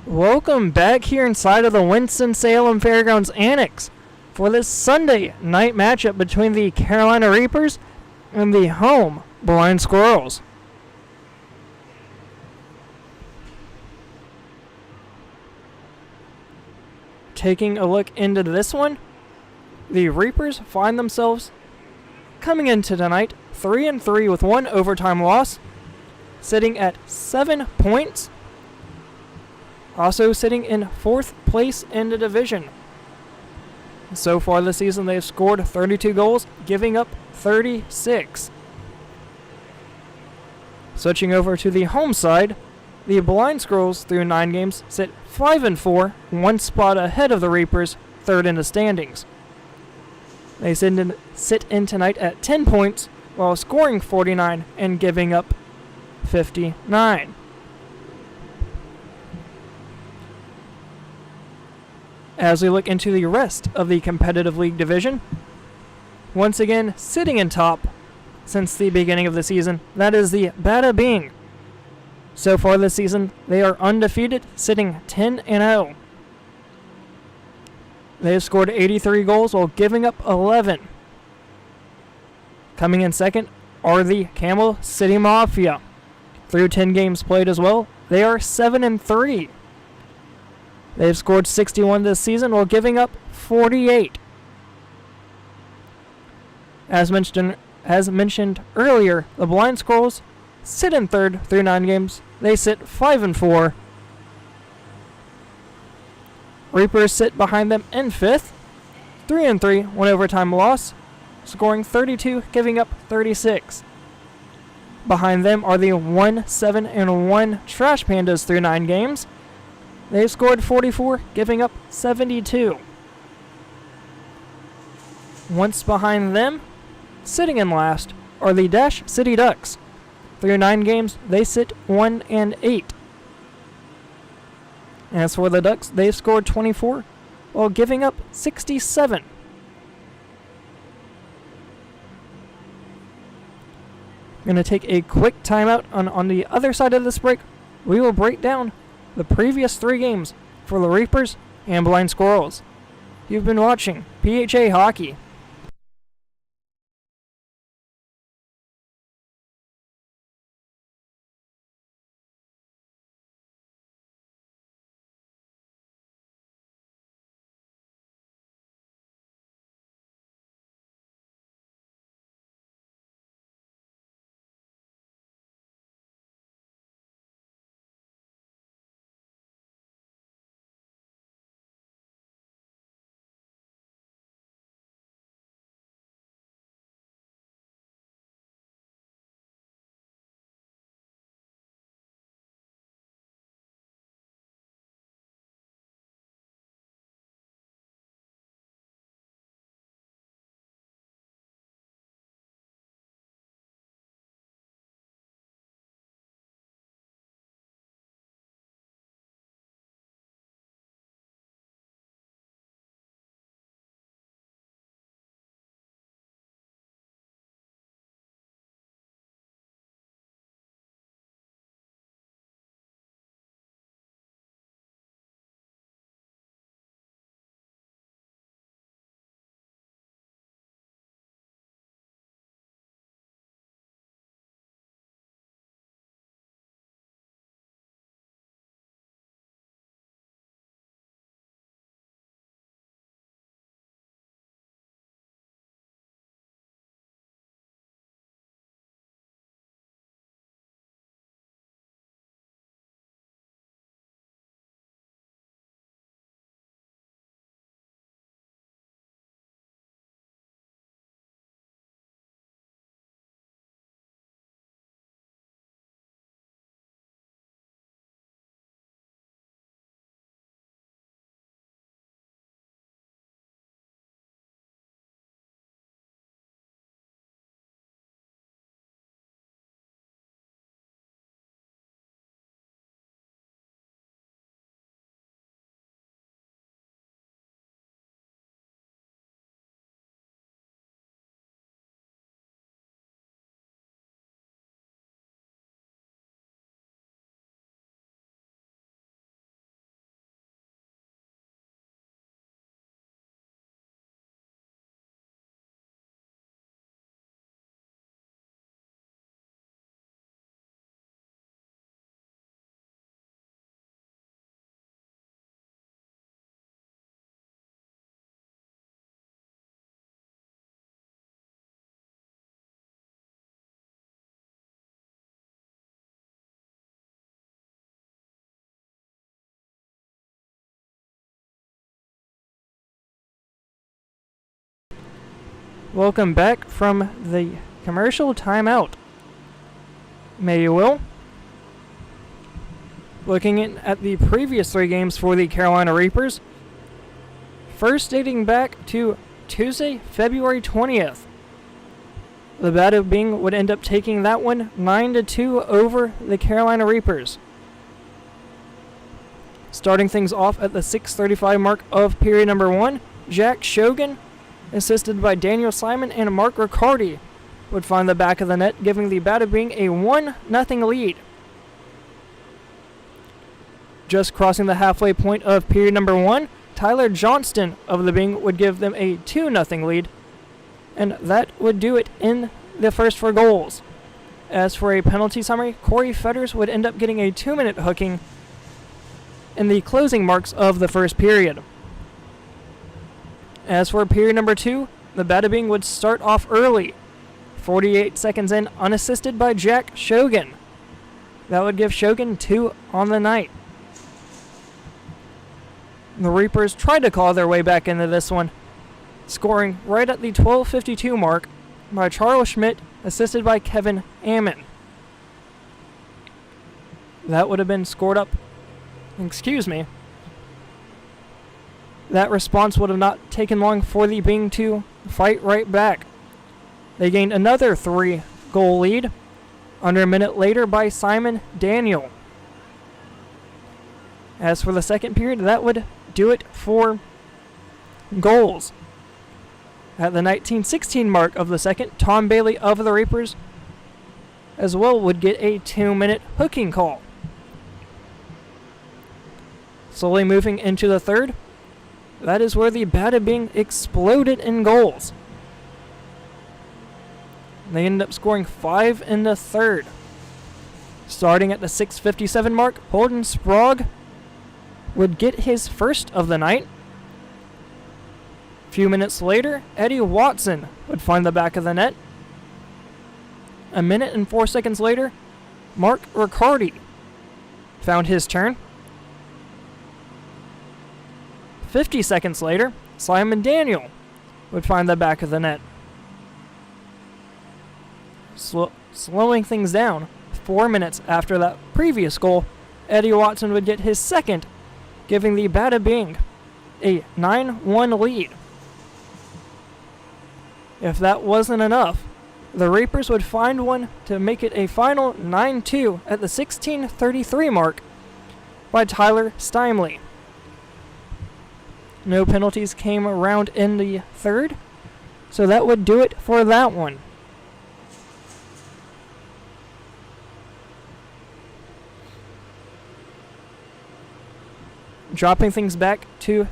Welcome back here inside of the Winston-Salem Fairgrounds Annex for this Sunday night matchup between the Carolina Reapers and the home Blind Squirrels. Taking a look into this one, the Reapers find themselves coming into tonight 3-3 with one overtime loss, sitting at 7 points. Also sitting in 4th place in the division. So far this season, they've scored 32 goals, giving up 36. Switching over to the home side, the Blind Squirrels through 9 games sit 5-4, one spot ahead of the Reapers, 3rd in the standings. They sit in tonight at 10 points while scoring 49 and giving up 59. As we look into the rest of the competitive league division, once again sitting in top since the beginning of the season, that is the Bada Bing. So far this season, they are undefeated, sitting 10-0. They have scored 83 goals while giving up 11. Coming in second are the Camel City Mafia. Through 10 games played as well, they are 7-3. They've scored 61 this season while giving up 48. As mentioned earlier, the Blind Squirrels sit in 3rd through 9 games. They sit 5-4. Reapers sit behind them in 5th, 3-3, one overtime loss, scoring 32, giving up 36. Behind them are the 1-7-1 Trash Pandas through 9 games. They've scored 44, giving up 72. Once behind them, sitting in last, are the Dash City Ducks. Through 9 games, they sit 1-8. As for the Ducks, they've scored 24, while giving up 67. I'm going to take a quick timeout on the other side of this break. We will break down the previous 3 games for the Reapers and Blind Squirrels. You've been watching PHA Hockey. Welcome back from the commercial timeout. May you will. Looking at the previous 3 games for the Carolina Reapers, first dating back to Tuesday, February 20th. The Bada Bing would end up taking that one 9-2 over the Carolina Reapers. Starting things off at the 6:35 mark of period number 1, Jack Shogan, assisted by Daniel Simon and Mark Riccardi, would find the back of the net, giving the Bada Bing a 1-0 lead. Just crossing the halfway point of period number 1, Tyler Johnston of the Bing would give them a 2-0 lead, and that would do it in the first 4 goals. As for a penalty summary, Corey Fetters would end up getting a 2-minute hooking in the closing marks of the first period. As for period number 2, the Bada Bing would start off early, 48 seconds in, unassisted by Jack Shogan. That would give Shogan 2 on the night. The Reapers tried to claw their way back into this one, scoring right at the 12:52 mark by Charles Schmidt, assisted by Kevin Ammon. That would have been scored up. That response would have not taken long for the Bing to fight right back. They gained another 3-goal lead under a minute later by Simon Daniel. As for the second period, that would do it for goals. At the 19:16 mark of the second, Tom Bailey of the Reapers as well would get a 2-minute hooking call. Slowly moving into the third, that is where the Bada Bing exploded in goals. They ended up scoring 5 in the third. Starting at the 6:57 mark, Holden Sprague would get his first of the night. A few minutes later, Eddie Watson would find the back of the net. A minute and 4 seconds later, Mark Riccardi found his turn. 50 seconds later, Simon Daniel would find the back of the net. Slowing things down, 4 minutes after that previous goal, Eddie Watson would get his second, giving the Bada Bing a 9-1 lead. If that wasn't enough, the Reapers would find one to make it a final 9-2 at the 16:33 mark by Tyler Steinley. No penalties came around in the third, so that would do it for that one. Dropping things back to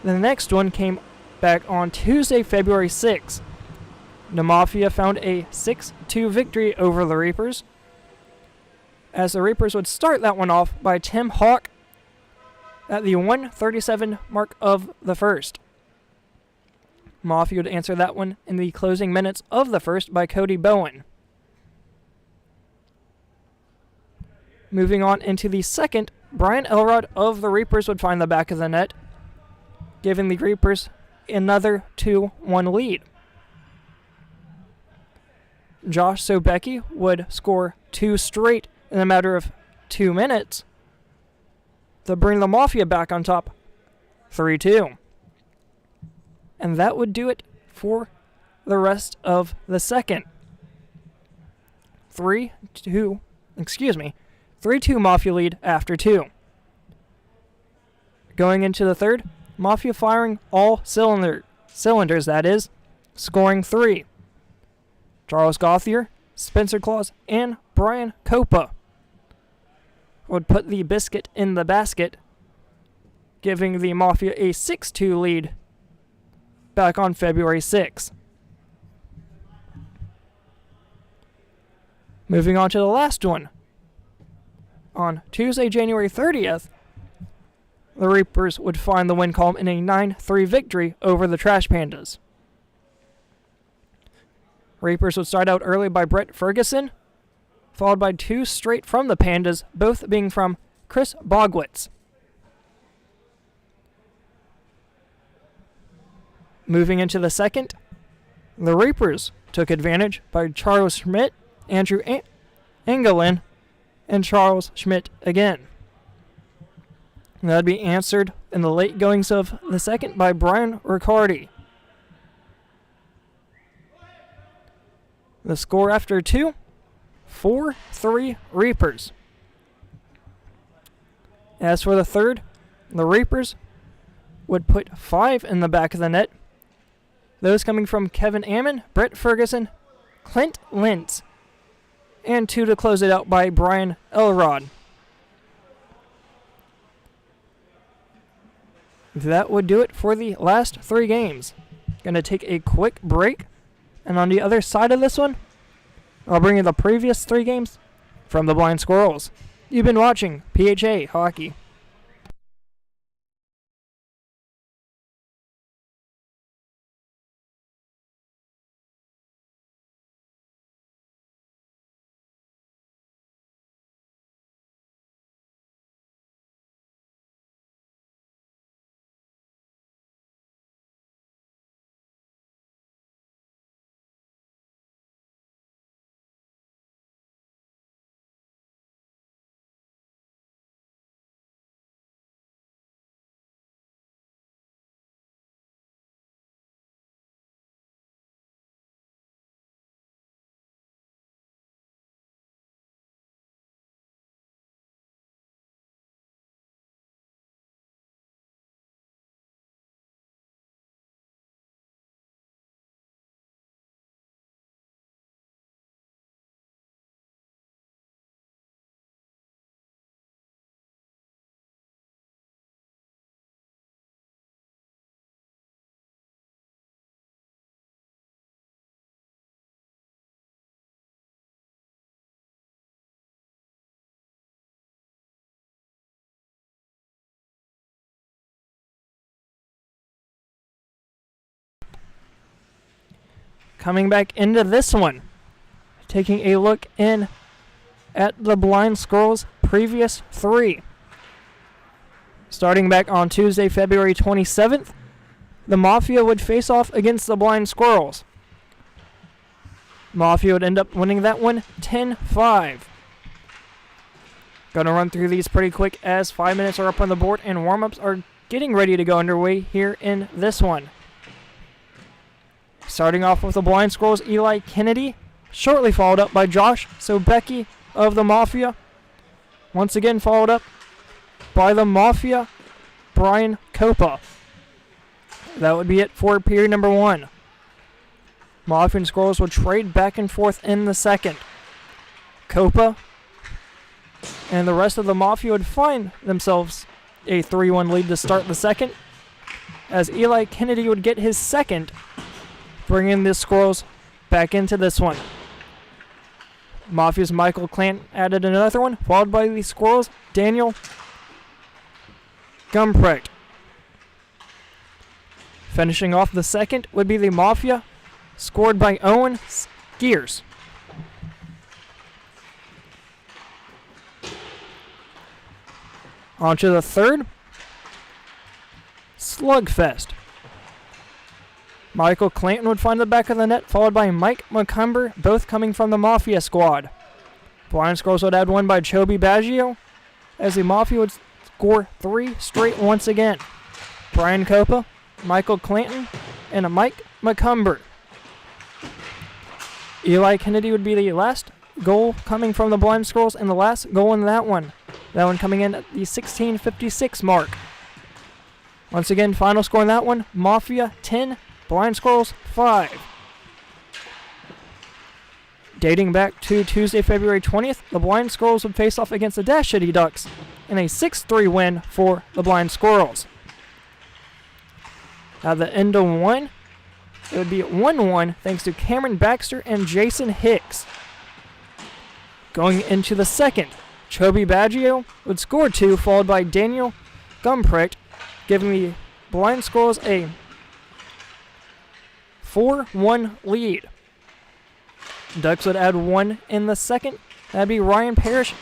the next one came back on Tuesday, February 6th. The Mafia found a 6-2 victory over the Reapers, as the Reapers would start that one off by Tim Hawk at the 1:37 mark of the first. Mafia would answer that one in the closing minutes of the first by Cody Bowen. Moving on into the second, Brian Elrod of the Reapers would find the back of the net, giving the Reapers another 2-1 lead. Josh Sobecki would score 2 straight in a matter of 2 minutes to bring the Mafia back on top, 3-2. And that would do it for the rest of the second. 3-2 Mafia lead after 2. Going into the third, Mafia firing all cylinders, that is, scoring 3. Charles Gauthier, Spencer Claus, and Brian Copa would put the biscuit in the basket, giving the Mafia a 6-2 lead back on February 6th. Moving on to the last one. On Tuesday, January 30th, the Reapers would find the win column in a 9-3 victory over the Trash Pandas. Reapers would start out early by Brett Ferguson, followed by 2 straight from the Pandas, both being from Chris Bogwitz. Moving into the second, The Reapers took advantage by Charles Schmidt, Andrew Engelin, and Charles Schmidt again. That would be answered in the late goings of the second by Brian Riccardi. The score after 2, 4-3 Reapers. As for the third, the Reapers would put 5 in the back of the net. Those coming from Kevin Ammon, Brett Ferguson, Clint Lentz, and 2 to close it out by Brian Elrod. That would do it for the last 3 games. Gonna take a quick break, and on the other side of this one, I'll bring you the previous 3 games from the Blind Squirrels. You've been watching PHA Hockey. Coming back into this one, taking a look in at the Blind Squirrels' previous 3. Starting back on Tuesday, February 27th, the Mafia would face off against the Blind Squirrels. Mafia would end up winning that one 10-5. Gonna run through these pretty quick as 5 minutes are up on the board and warm-ups are getting ready to go underway here in this one. Starting off with the Blind Squirrels, Eli Kennedy, shortly followed up by Josh Sobecki of the Mafia. Once again followed up by the Mafia, Brian Copa. That would be it for period number 1. Mafia and Squirrels would trade back and forth in the second. Copa and the rest of the Mafia would find themselves a 3-1 lead to start the second, as Eli Kennedy would get his second, bringing the Squirrels back into this one. Mafia's Michael Clant added another one, followed by the Squirrels' Daniel Gumprecht. Finishing off the second would be the Mafia, scored by Owen Skiers. On to the third, Slugfest. Michael Clanton would find the back of the net, followed by Mike McCumber, both coming from the Mafia squad. Blind Squirrels would add one by Chobi Baggio, as the Mafia would score 3 straight once again. Brian Copa, Michael Clanton, and Mike McCumber. Eli Kennedy would be the last goal coming from the Blind Squirrels, and the last goal in that one. That one coming in at the 16:56 mark. Once again, final score in that one, Mafia 10, Blind Squirrels 5. Dating back to Tuesday, February 20th, the Blind Squirrels would face off against the Dash City Ducks in a 6-3 win for the Blind Squirrels. At the end of one, it would be 1-1 thanks to Cameron Baxter and Jason Hicks. Going into the second, Chobi Baggio would score 2, followed by Daniel Gumprecht, giving the Blind Squirrels a 4-1 lead. Ducks would add 1 in the second. That'd be Ryan Parrish,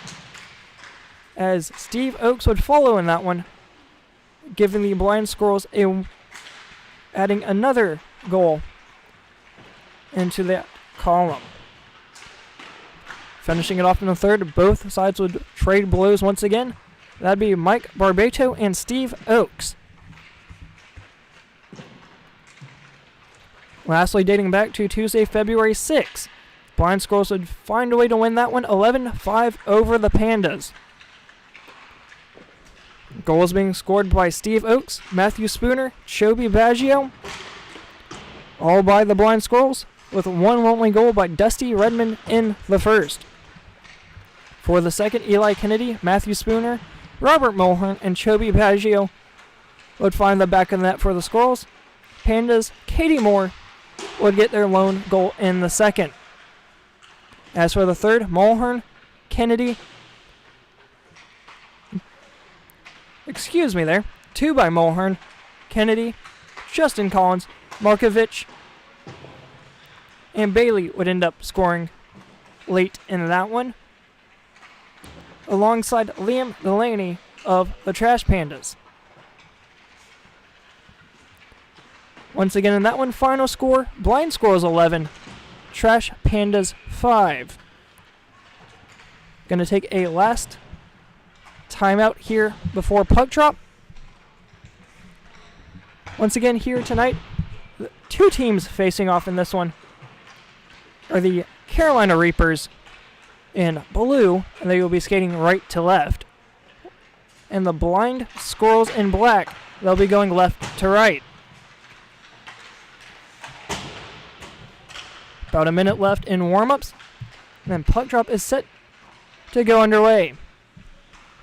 as Steve Oakes would follow in that one, giving the Blind Squirrels adding another goal. into that column. Finishing it off in the third, both sides would trade blows once again. That'd be Mike Barbato and Steve Oakes. Lastly, dating back to Tuesday, February 6th, Blind Squirrels would find a way to win that one 11-5 over the Pandas. Goals being scored by Steve Oakes, Matthew Spooner, Chobi Baggio, all by the Blind Squirrels, with one only goal by Dusty Redmond in the first. For the second, Eli Kennedy, Matthew Spooner, Robert Mulhern, and Chobi Baggio would find the back of the net for the Squirrels. Pandas' Katie Moore would get their lone goal in the second. As for the third, Mulhern, Kennedy, two by Mulhern, Kennedy, Justin Collins, Markovich, and Bailey would end up scoring late in that one, alongside Liam Delaney of the Trash Pandas. Once again in that one, final score, Blind Squirrels 11, Trash Pandas 5. Going to take a last timeout here before puck drop. Once again here tonight, the two teams facing off in this one are the Carolina Reapers in blue, and they will be skating right to left. And the Blind Squirrels in black, they'll be going left to right. About a minute left in warm-ups, and then puck drop is set to go underway.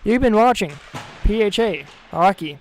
You've been watching PHA Hockey.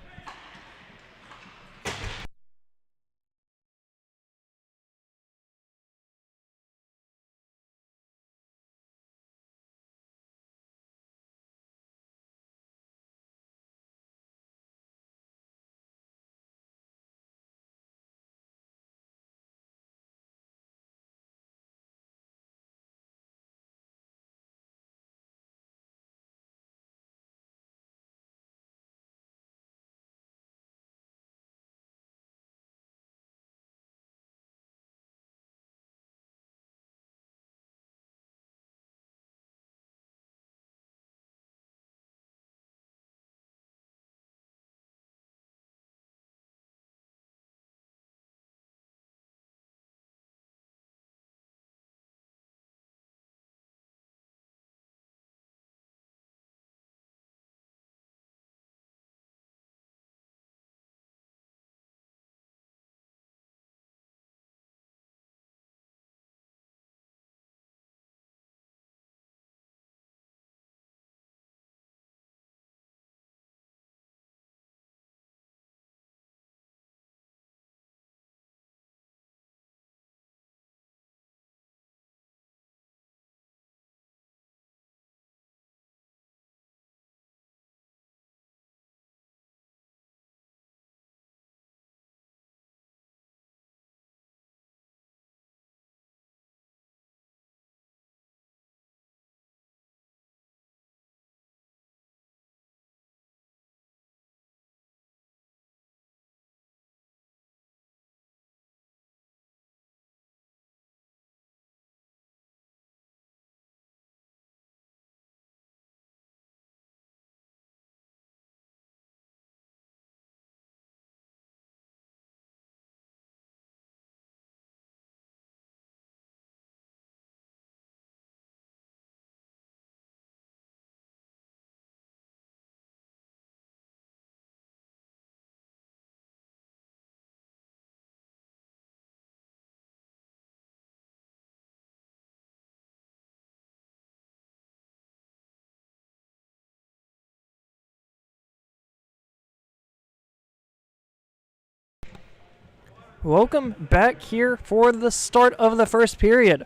Welcome back here for the start of the first period.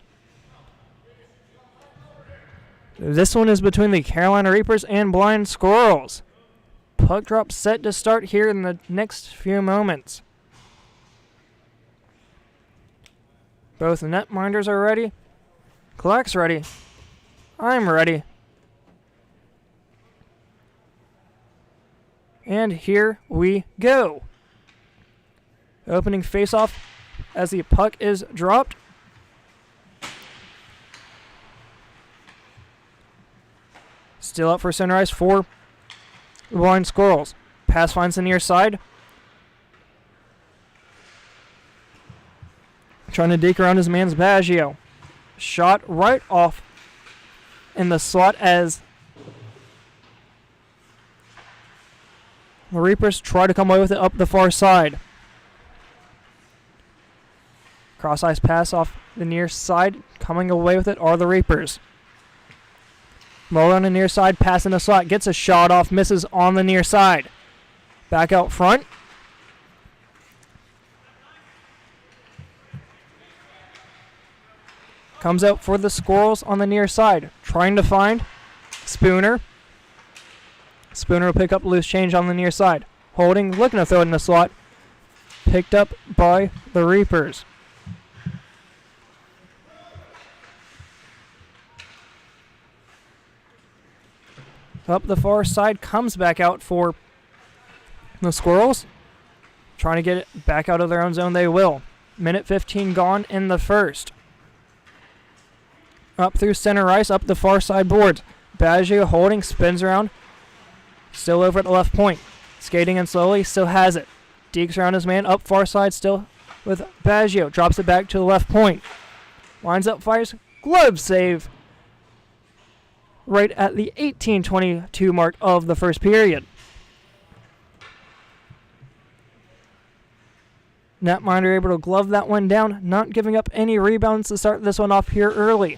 This one is between the Carolina Reapers and Blind Squirrels. Puck drop set to start here in the next few moments. Both netminders are ready. Clark's ready. I'm ready. And here we go. Opening face-off as the puck is dropped. Still up for center ice for the blind Squirrels. Pass finds the near side. Trying to deke around his man's Baggio. Shot right off in the slot as the Reapers try to come away with it up the far side. Cross ice pass off the near side. Coming away with it are the Reapers. Muller on the near side, pass in the slot. Gets a shot off, misses on the near side. Back out front. Comes out for the Squirrels on the near side. Trying to find Spooner. Spooner will pick up loose change on the near side. Holding, looking to throw it in the slot. Picked up by the Reapers. Up the far side, comes back out for the Squirrels. Trying to get it back out of their own zone, they will. Minute 15 gone in the first. Up through center ice, up the far side boards. Baggio holding, spins around. Still over at the left point. Skating in slowly, still has it. Dekes around his man, up far side still with Baggio. Drops it back to the left point. Lines up, fires, glove save. Right at the 18:22 mark of the first period. Netminder able to glove that one down, not giving up any rebounds to start this one off here early.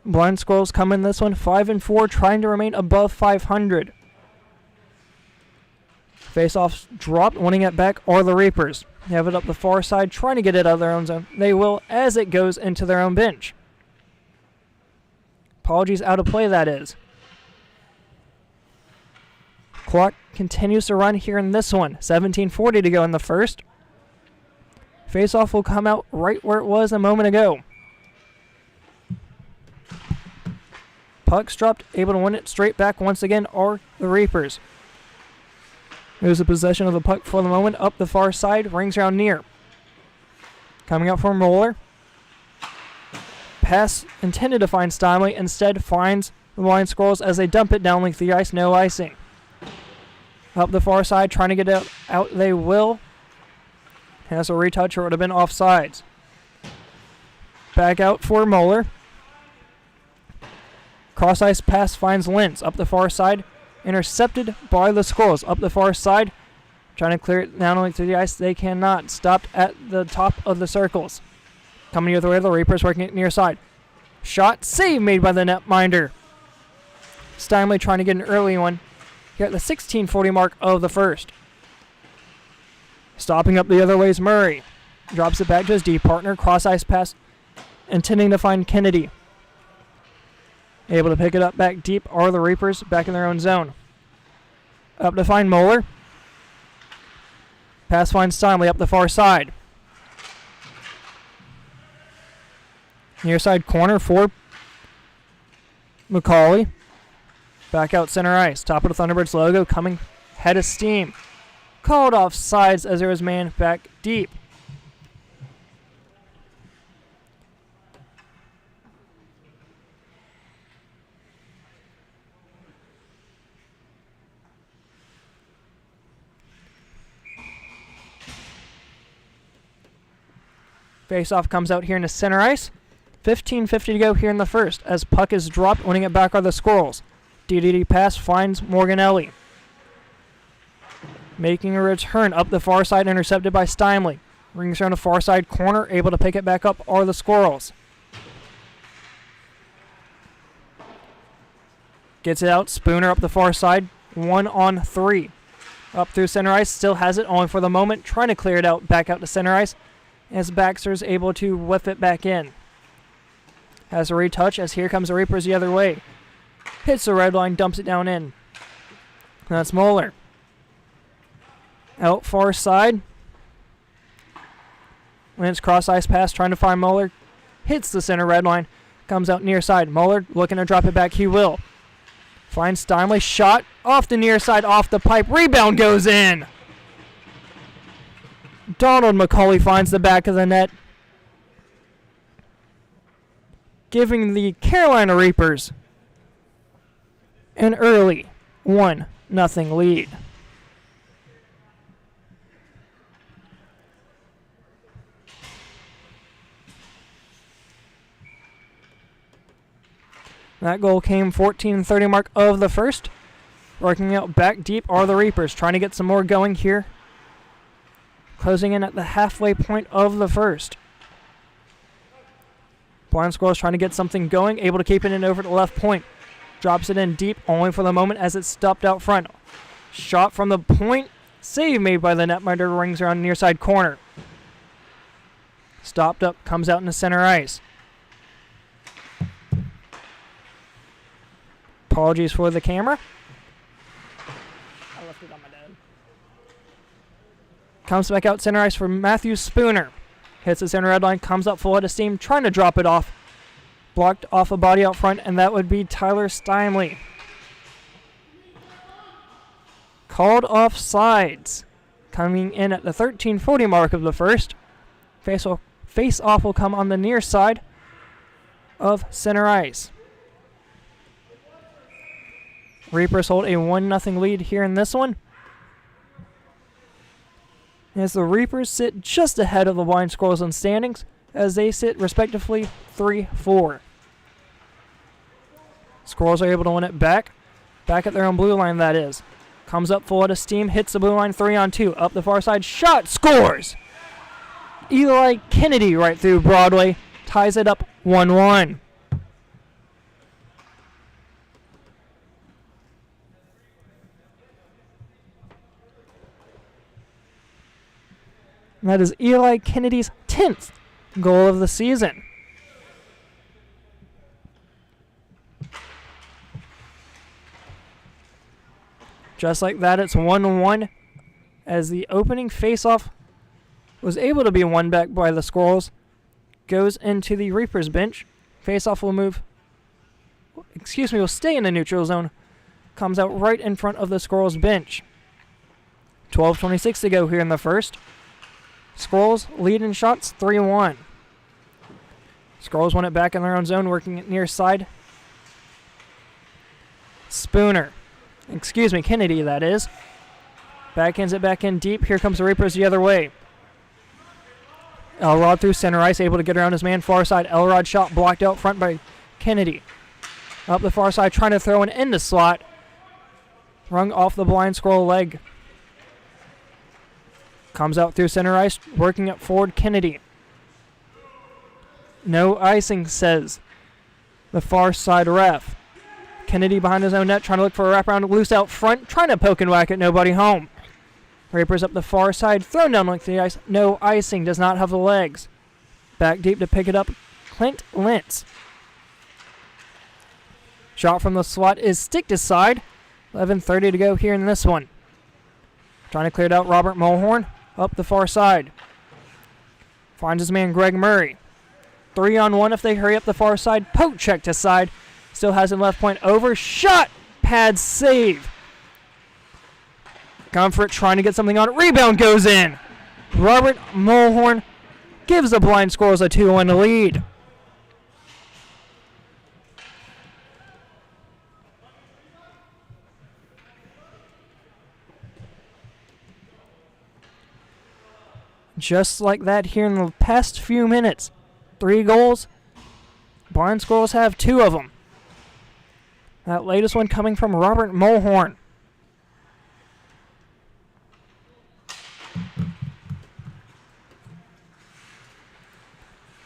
Blind Squirrels come in this one 5-4, trying to remain above 500. Face-offs dropped, winning it back are the Reapers. They have it up the far side, trying to get it out of their own zone. They will as it goes into their own bench. Apologies, out of play that is. Clock continues to run here in this one. 17:40 to go in the first. Face-off will come out right where it was a moment ago. Puck's dropped, able to win it straight back once again are the Reapers. There's a possession of the puck for the moment, up the far side, rings around near. Coming out from Roller. Pass intended to find Steinley, instead finds the blind Squirrels as they dump it down length the ice, no icing. Up the far side, trying to get it out they will. Has a retouch or it would have been offsides. Back out for Moeller. Cross ice pass finds Lentz up the far side. Intercepted by the Squirrels up the far side. Trying to clear it down only through the ice. They cannot. Stopped at the top of the circles. Coming the other way, the Reapers working it near side. Shot save made by the netminder. Steinley trying to get an early one here at the 16:40 mark of the first. Stopping up the other way is Murray. Drops it back to his D partner. Cross ice pass intending to find Kennedy. Able to pick it up back deep are the Reapers back in their own zone. Up to find Moeller. Pass finds Steinley up the far side. Near side corner for McCauley. Back out center ice. Top of the Thunderbirds logo coming head of steam. Called off sides as there was man back deep. Face-off comes out here in the center ice. 15:50 to go here in the first as puck is dropped, winning it back are the Squirrels. DDD pass finds Morganelli. Making a return up the far side, intercepted by Steinley. Rings around the far side corner, able to pick it back up are the Squirrels. Gets it out, Spooner up the far side, 1-on-3. Up through center ice, still has it, only for the moment, trying to clear it out, back out to center ice, as Baxter's able to whip it back in. Has a retouch as here comes the Reapers the other way. Hits the red line, dumps it down in. That's Moeller. Out far side. Lance cross ice pass trying to find Moeller. Hits the center red line. Comes out near side. Moeller looking to drop it back. He will. Finds Steinley. Shot off the near side, off the pipe. Rebound goes in. Donald McCauley finds the back of the net, giving the Carolina Reapers an early 1-0 lead. That goal came 14:30 mark of the first. Working out back deep are the Reapers, trying to get some more going here. Closing in at the halfway point of the first. Blind Squirrels trying to get something going, able to keep it in over the left point. Drops it in deep, only for the moment as it's stopped out front. Shot from the point, save made by the netminder, rings around near side corner. Stopped up, comes out into center ice. Apologies for the camera. I left it on my dad. Comes back out center ice for Matthew Spooner. Hits the center red line, comes up full head of steam, trying to drop it off. Blocked off a body out front, and that would be Tyler Steinley. Called off sides. Coming in at the 13:40 mark of the first. Face off will come on the near side of center ice. Reapers hold a 1-0 lead here in this one, as the Reapers sit just ahead of the Blind Squirrels in standings, as they sit respectively 3-4. Squirrels are able to win it back at their own blue line, that is. Comes up full out of steam, hits the blue line 3-on-2, up the far side, shot, scores! Eli Kennedy right through Broadway, ties it up 1-1. And that is Eli Kennedy's 10th goal of the season. Just like that, it's 1-1 as the opening face-off was able to be won back by the Squirrels. Goes into the Reapers bench. Face-off will will stay in the neutral zone. Comes out right in front of the Squirrels bench. 12:26 to go here in the first. Squirrels lead in shots 3-1. Squirrels won it back in their own zone, working it near side. Kennedy, that is. Backhands it back in deep. Here comes the Reapers the other way. Elrod through center ice, able to get around his man far side. Elrod shot blocked out front by Kennedy. Up the far side, trying to throw an in the slot. Rung off the Blind Squirrel leg. Comes out through center ice, working up forward Kennedy. No icing, says the far side ref. Kennedy behind his own net, trying to look for a wraparound loose out front, trying to poke and whack it, nobody home. Reapers up the far side, thrown down like the ice, no icing, does not have the legs. Back deep to pick it up, Clint Lentz. Shot from the slot is sticked aside. 11:30 to go here in this one. Trying to clear it out, Robert Mulhorn. Up the far side. Finds his man Greg Murray. 3-on-1 if they hurry up the far side. Poke check to side. Still has him left point over. Shot! Pad save. Comfort trying to get something on it. Rebound goes in. Robert Mulhorn gives the Blind Squirrels a 2-1 lead. Just like that here in the past few minutes. 3 goals. Blind Squirrels have 2 of them. That latest one coming from Robert Mulhorn.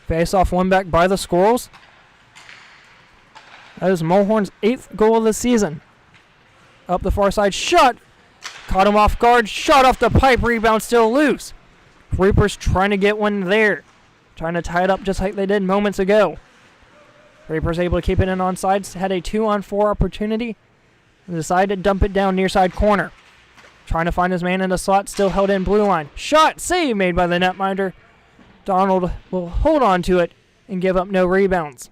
Face-off won back by the Squirrels. That is Mulhorn's 8th goal of the season. Up the far side, shot. Caught him off guard, shot off the pipe, rebound still loose. Reapers trying to get one there. Trying to tie it up just like they did moments ago. Reapers able to keep it in on sides. Had a 2-on-4 opportunity. And decided to dump it down near side corner. Trying to find his man in the slot. Still held in blue line. Shot! Save made by the netminder. Donald will hold on to it and give up no rebounds.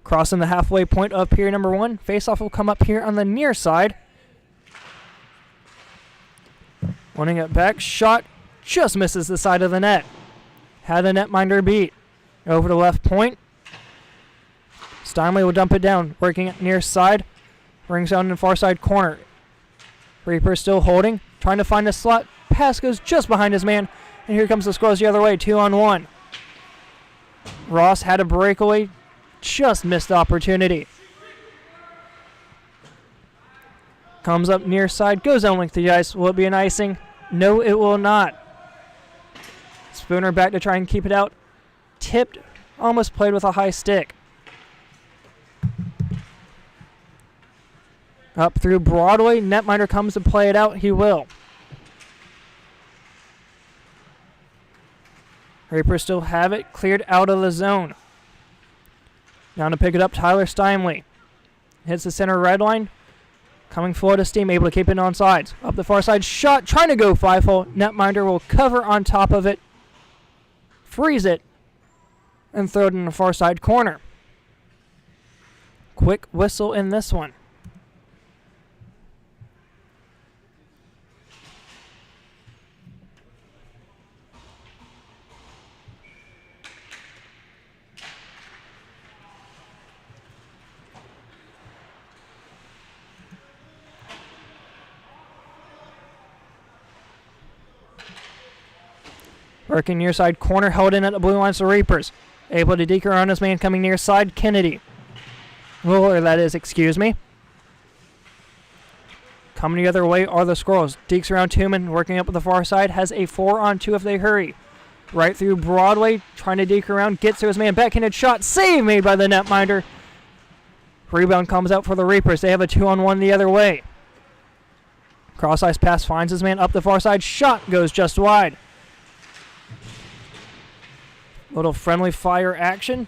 Crossing the halfway point of period number 1. Face-off will come up here on the near side. Winning it back. Shot just misses the side of the net. Had the netminder beat. Over to left point. Steinley will dump it down. Working it near side. Rings down in the far side corner. Reaper still holding. Trying to find a slot. Pass goes just behind his man. And here comes the Squirrels the other way. 2-on-1. Ross had a breakaway. Just missed the opportunity. Comes up near side. Goes on length of the ice. Will it be an icing? No, it will not. Spooner back to try and keep it out. Tipped. Almost played with a high stick. Up through Broadway. Netminder comes to play it out. He will. Reapers still have it. Cleared out of the zone. Down to pick it up, Tyler Steinley. Hits the center red line. Coming full to steam, able to keep it on sides. Up the far side, shot, trying to go 5-hole. Netminder will cover on top of it. Freeze it. And throw it in the far side corner. Quick whistle in this one. Working near side corner, held in at the blue lines, the Reapers. Able to deke around his man coming near side, Kennedy. Or that is, excuse me. Coming the other way are the Squirrels. Dekes around Tooman, working up at the far side, has a 4-on-2 if they hurry. Right through Broadway, trying to deke around, gets to his man, backhanded shot, save made by the netminder. Rebound comes out for the Reapers. They have a 2-on-1 the other way. Cross ice pass finds his man up the far side, shot goes just wide. Little friendly fire action.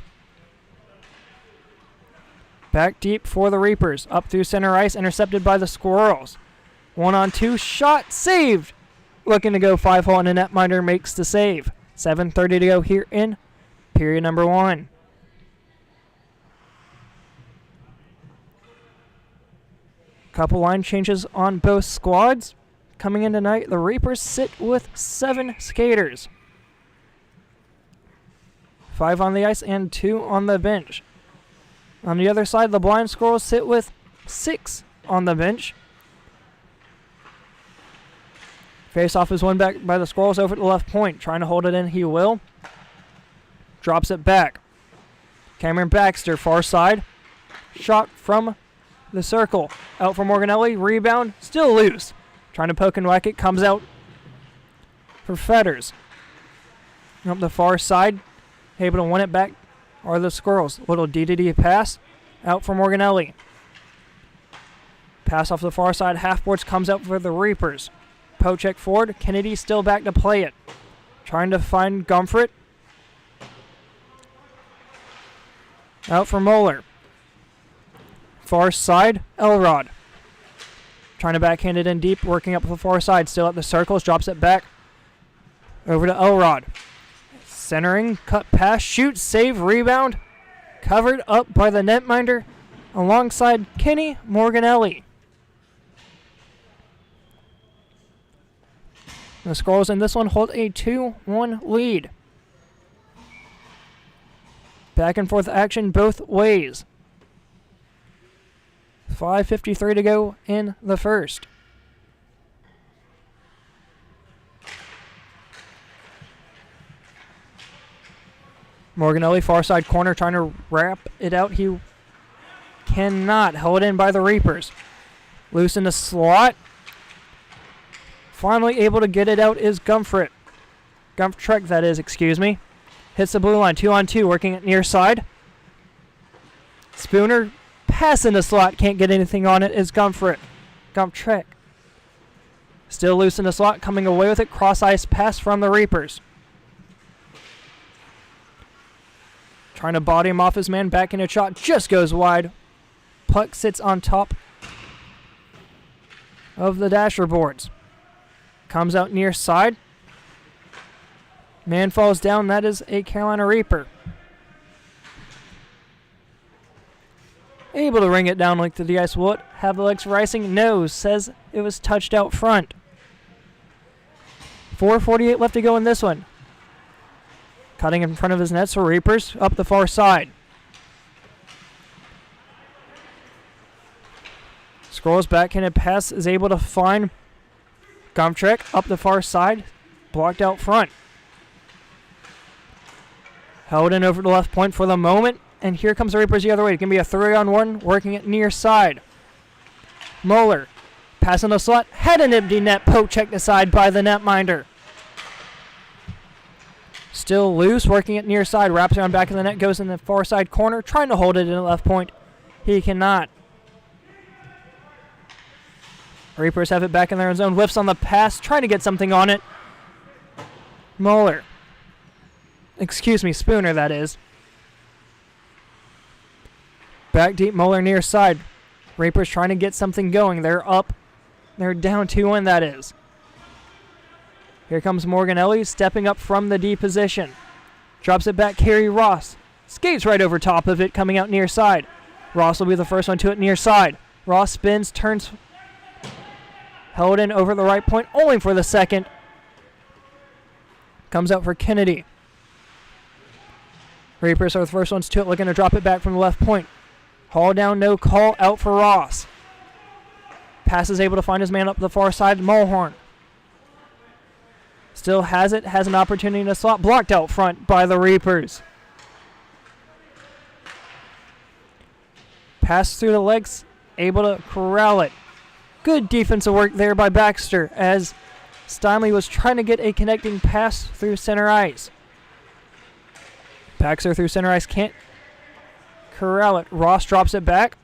Back deep for the Reapers. Up through center ice, intercepted by the Squirrels. 1-on-2, shot, saved. Looking to go 5-hole, and the netminder makes the save. 7:30 to go here in period number 1. Couple line changes on both squads. Coming in tonight, the Reapers sit with 7 skaters. 5 on the ice and 2 on the bench. On the other side, the Blind Squirrels sit with 6 on the bench. Face-off is won back by the Squirrels over at the left point. Trying to hold it in, he will. Drops it back. Cameron Baxter, far side. Shot from the circle. Out for Morganelli. Rebound, still loose. Trying to poke and whack it. Comes out for Fetters. Up the far side. Able to win it back are the Squirrels. Little DDD pass. Out for Morganelli. Pass off the far side. Half-boards comes out for the Reapers. Pocheck forward. Kennedy still back to play it. Trying to find Gumfret. Out for Moeller. Far side. Elrod. Trying to backhand it in deep. Working up the far side. Still at the circles. Drops it back. Over to Elrod. Centering, cut pass, shoot, save, rebound. Covered up by the netminder alongside Kenny Morganelli. The Squirrels in this one hold a 2-1 lead. Back and forth action both ways. 5:53 to go in the first. Morganelli, far side corner, trying to wrap it out. He cannot. Held in by the Reapers. Loose in the slot. Finally able to get it out is Gumfret. Gumftrek, that is, excuse me. Hits the blue line, 2-on-2, working at near side. Spooner, pass in the slot, can't get anything on it, is Gumfret. Gumftrek. Still loose in the slot, coming away with it. Cross ice pass from the Reapers. Trying to body him off his man, back in a shot, just goes wide. Puck sits on top of the dasher boards. Comes out near side. Man falls down, that is a Carolina Reaper. Able to ring it down length of the ice. Will it have the legs rising? No. Says it was touched out front. 4:48 left to go in this one. Cutting in front of his nets for Reapers up the far side. Squirrels backhanded pass is able to find Gumtrick up the far side. Blocked out front. Held in over the left point for the moment. And here comes the Reapers the other way. It's going to be a 3-on-1 working it near side. Moeller passing the slot. Had an empty net. Poke checked aside by the netminder. Still loose, working it near side. Wraps around back of the net. Goes in the far side corner. Trying to hold it in the left point. He cannot. Reapers have it back in their own zone. Whiffs on the pass. Trying to get something on it. Moeller. Excuse me, Spooner, that is. Back deep, Moeller near side. Reapers trying to get something going. They're up. They're down 2-1, that is. Here comes Morganelli stepping up from the D position. Drops it back, Kerry Ross. Skates right over top of it, coming out near side. Ross will be the first one to it near side. Ross spins, turns. Held in over the right point, only for the second. Comes out for Kennedy. Reapers are the first ones to it, looking to drop it back from the left point. Haul down, no call, out for Ross. Pass is able to find his man up the far side, Mulhorn. Still has it, has an opportunity to slot, blocked out front by the Reapers. Pass through the legs, able to corral it. Good defensive work there by Baxter as Steinley was trying to get a connecting pass through center ice. Baxter through center ice, can't corral it. Ross drops it back.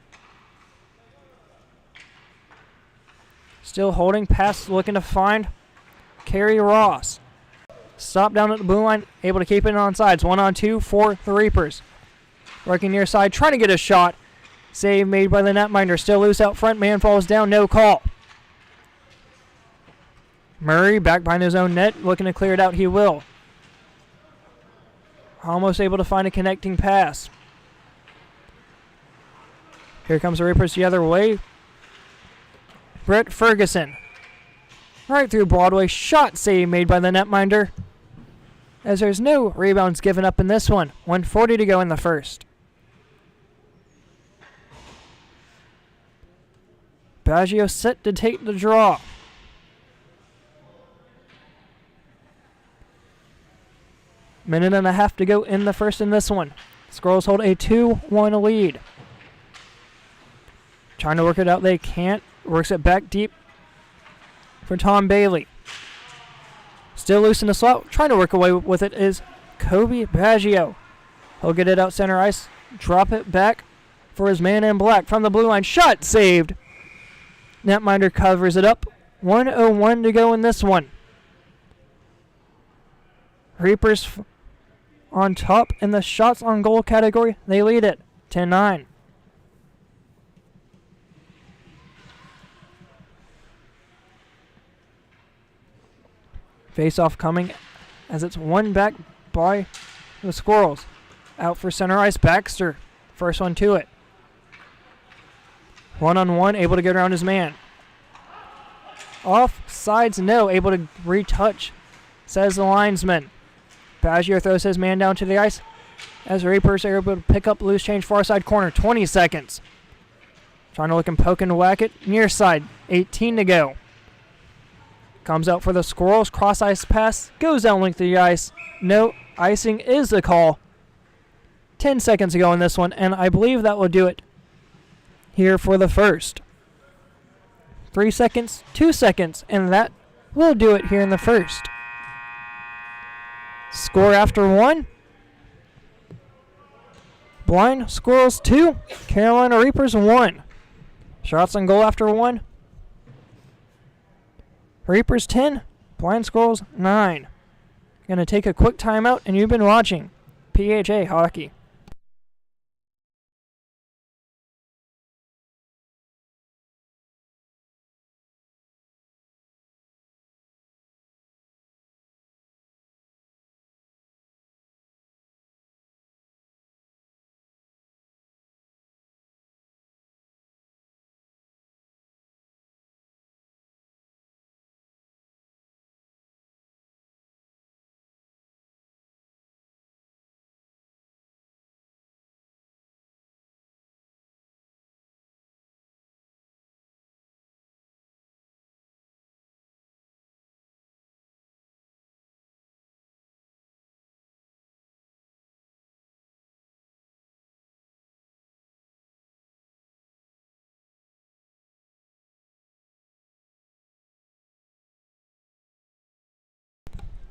Still holding, pass looking to find Kerry Ross. Stop down at the blue line, able to keep it on sides. 1-on-2 for the Reapers. Working near side, trying to get a shot. Save made by the netminder. Still loose out front, man falls down, no call. Murray back behind his own net, looking to clear it out, he will. Almost able to find a connecting pass. Here comes the Reapers the other way. Brett Ferguson. Right through Broadway. Shot save made by the netminder. As there's no rebounds given up in this one. 1:40 to go in the first. Baggio set to take the draw. Minute and a half to go in the first in this one. Squirrels hold a 2-1 lead. Trying to work it out, they can't. Works it back deep for Tom Bailey. Still loose in the slot. Trying to work away with it is Kobe Baggio. He'll get it out center ice. Drop it back for his man in black from the blue line. Shot saved. Netminder covers it up. 1:01 to go in this one. Reapers on top in the shots on goal category. They lead it 10-9. Face-off coming as it's won back by the Squirrels. Out for center ice, Baxter. First one to it. 1-on-1, able to get around his man. Off sides, no, able to retouch, says the linesman. Baggio throws his man down to the ice as the Reapers are able to pick up loose change far side corner. 20 seconds. Trying to look and poke and whack it. Near side, 18 to go. Comes out for the Squirrels. Cross ice pass. Goes down length of the ice. No, icing is the call. 10 seconds to go in this one, and I believe that will do it here for the first. 3 seconds, 2 seconds, and that will do it here in the first. Score after one. Blind Squirrels 2, Carolina Reapers 1. Shots on goal after one. Reapers 10, Blind Squirrels 9. Gonna take a quick timeout, and you've been watching PHA Hockey.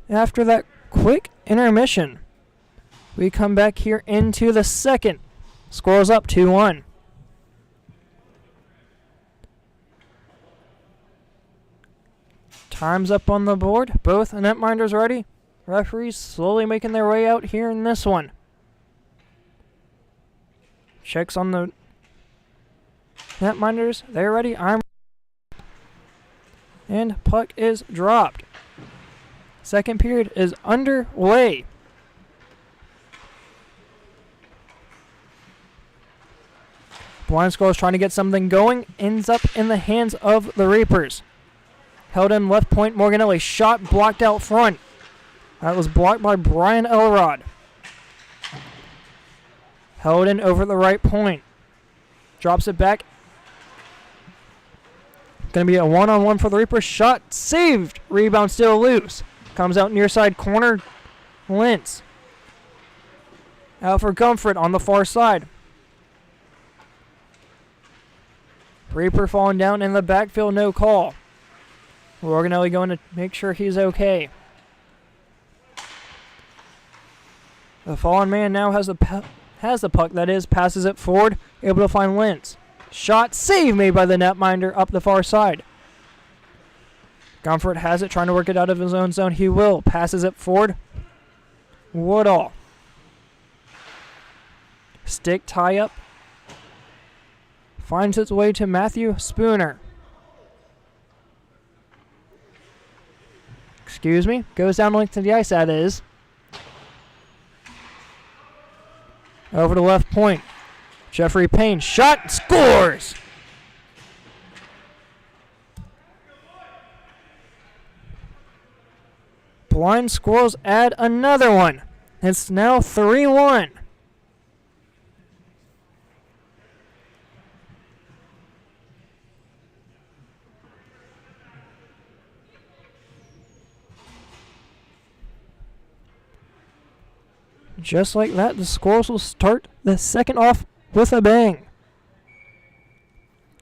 After that quick intermission, we come back here into the second. Squirrels up 2-1. Time's up on the board. Both netminders ready. Referees slowly making their way out here in this one. Checks on the netminders. They're ready. And puck is dropped. Second period is underway. Blind Squirrels trying to get something going. Ends up in the hands of the Reapers. Held in left point. Morganelli shot blocked out front. That was blocked by Brian Elrod. Held in over the right point. Drops it back. Going to be a one-on-one for the Reapers. Shot saved. Rebound still loose. Comes out near side corner. Lentz. Out for Comfort on the far side. Reaper falling down in the backfield. No call. Morganelli going to make sure he's okay. The fallen man now has the puck, that is, passes it forward, able to find Lentz. Shot save made by the netminder up the far side. Comfort has it, trying to work it out of his own zone. He will. Passes it forward. Woodall. Stick tie up. Finds its way to Matthew Spooner. Excuse me. Goes down length to the ice, that is. Over to left point. Jeffrey Payne. Shot. Scores! Blind Squirrels add another one. It's now 3-1. Just like that, the Squirrels will start the second off with a bang.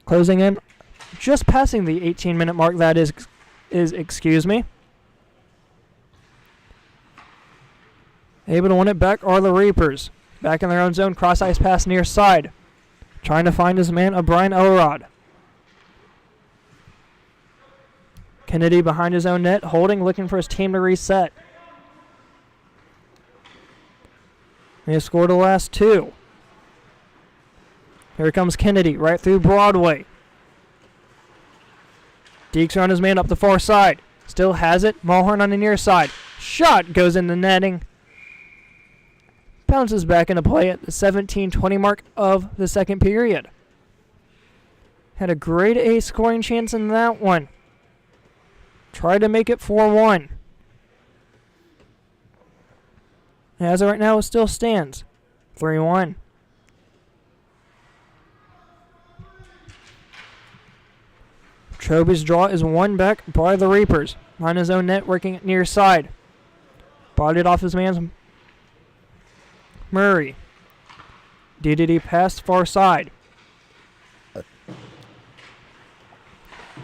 Closing in, just passing the 18-minute mark, that is, excuse me. Able to win it back are the Reapers. Back in their own zone, cross ice pass near side. Trying to find his man, Brian Elrod. Kennedy behind his own net, holding, looking for his team to reset. They have scored the last two. Here comes Kennedy, right through Broadway. Deeks on his man up the far side. Still has it. Mulhern on the near side. Shot goes in the netting. Bounces back into play at the 17-20 mark of the second period. Had a grade A scoring chance in that one. Tried to make it 4-1. As of right now, it still stands 3-1. Choby's draw is won back by the Reapers. On his own net, working at near side. Bodied off his man's Murray. DDD pass far side.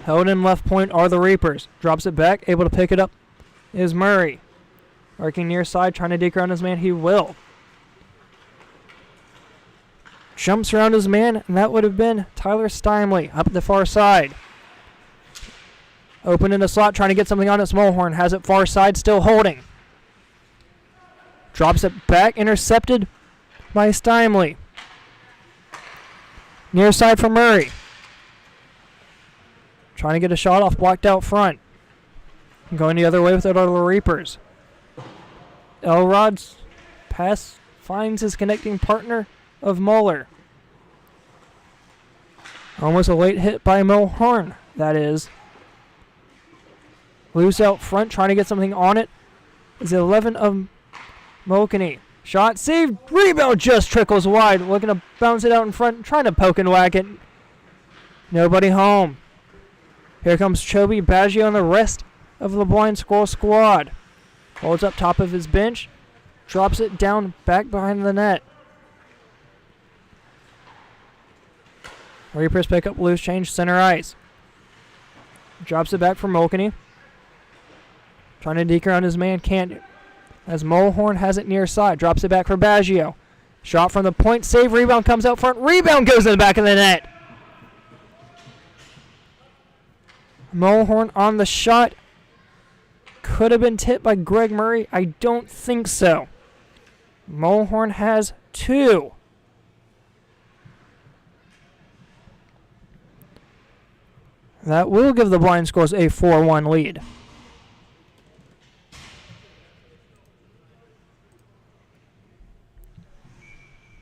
Held in left point are the Reapers. Drops it back, able to pick it up is Murray. Working near side, trying to deke around his man. He will. Jumps around his man, and that would have been Tyler Steinley up the far side. Open in the slot, trying to get something on it. Smallhorn has it far side, still holding. Drops it back, intercepted by Steinley. Near side for Murray. Trying to get a shot off, blocked out front. Going the other way with it are the Reapers. Elrod's pass finds his connecting partner of Muller. Almost a late hit by Mulhern, that is. Loose out front, trying to get something on it. Is 11 of Mulkany. Shot saved. Rebound just trickles wide. Looking to bounce it out in front, trying to poke and whack it. Nobody home. Here comes Choby Baggio and the rest of the Blind Squirrel squad. Holds up top of his bench. Drops it down back behind the net. Reapers pick up loose change center ice. Drops it back for Mulkany. Trying to deke around his man, can't. As Mulhorn has it near side, drops it back for Baggio. Shot from the point, save, rebound comes out front, rebound goes in the back of the net. Mulhorn on the shot. Could have been tipped by Greg Murray. I don't think so. Mulhorn has 2. That will give the Blind Squirrels a 4-1 lead.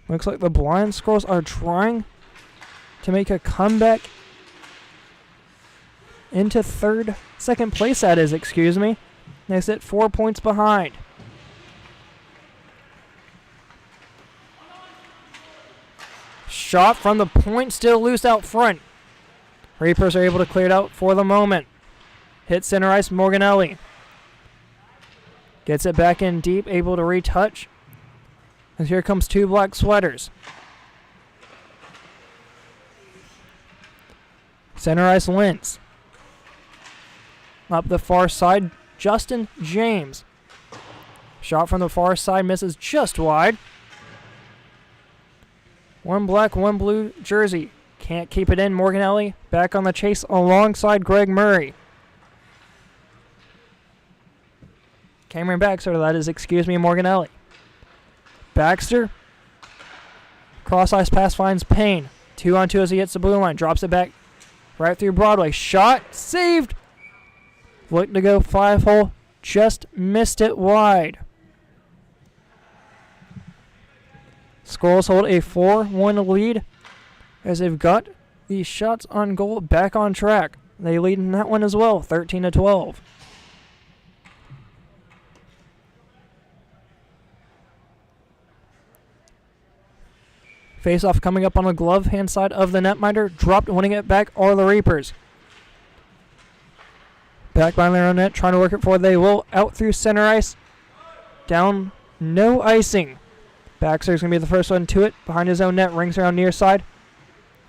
Looks like the Blind Squirrels are trying to make a comeback into second place, that is, excuse me. They sit 4 points behind. Shot from the point, still loose out front. Reapers are able to clear it out for the moment. Hit center ice, Morganelli. Gets it back in deep, able to retouch. And here comes 2 black sweaters. Center ice, Lentz. Up the far side, Justin James. Shot from the far side, misses just wide. 1 black, 1 blue jersey. Can't keep it in. Morganelli back on the chase alongside Greg Murray. Cameron Baxter, that is, excuse me, Morganelli. Baxter. Cross ice pass finds Payne. 2-on-2 as he hits the blue line. Drops it back right through Broadway. Shot. Saved. Looked to go 5-hole. Just missed it wide. Squirrels hold a 4-1 lead as they've got the shots on goal back on track. They lead in that one as well, 13-12. Face-off coming up on the glove hand side of the netminder. Dropped, winning it back are the Reapers. Back by their own net, trying to work it forward. They will out through center ice. Down, no icing. Baxter's going to be the first one to it. Behind his own net, rings around near side.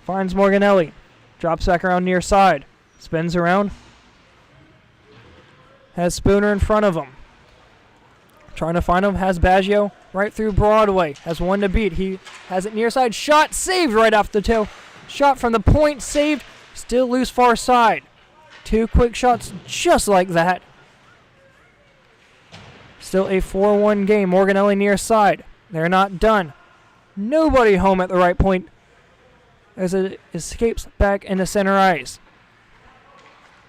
Finds Morganelli. Drops back around near side. Spins around. Has Spooner in front of him. Trying to find him. Has Baggio right through Broadway. Has 1 to beat. He has it near side. Shot saved right off the toe. Shot from the point saved. Still loose far side. 2 quick shots just like that. Still a 4-1 game. Morganelli near side. They're not done. Nobody home at the right point as it escapes back into center ice.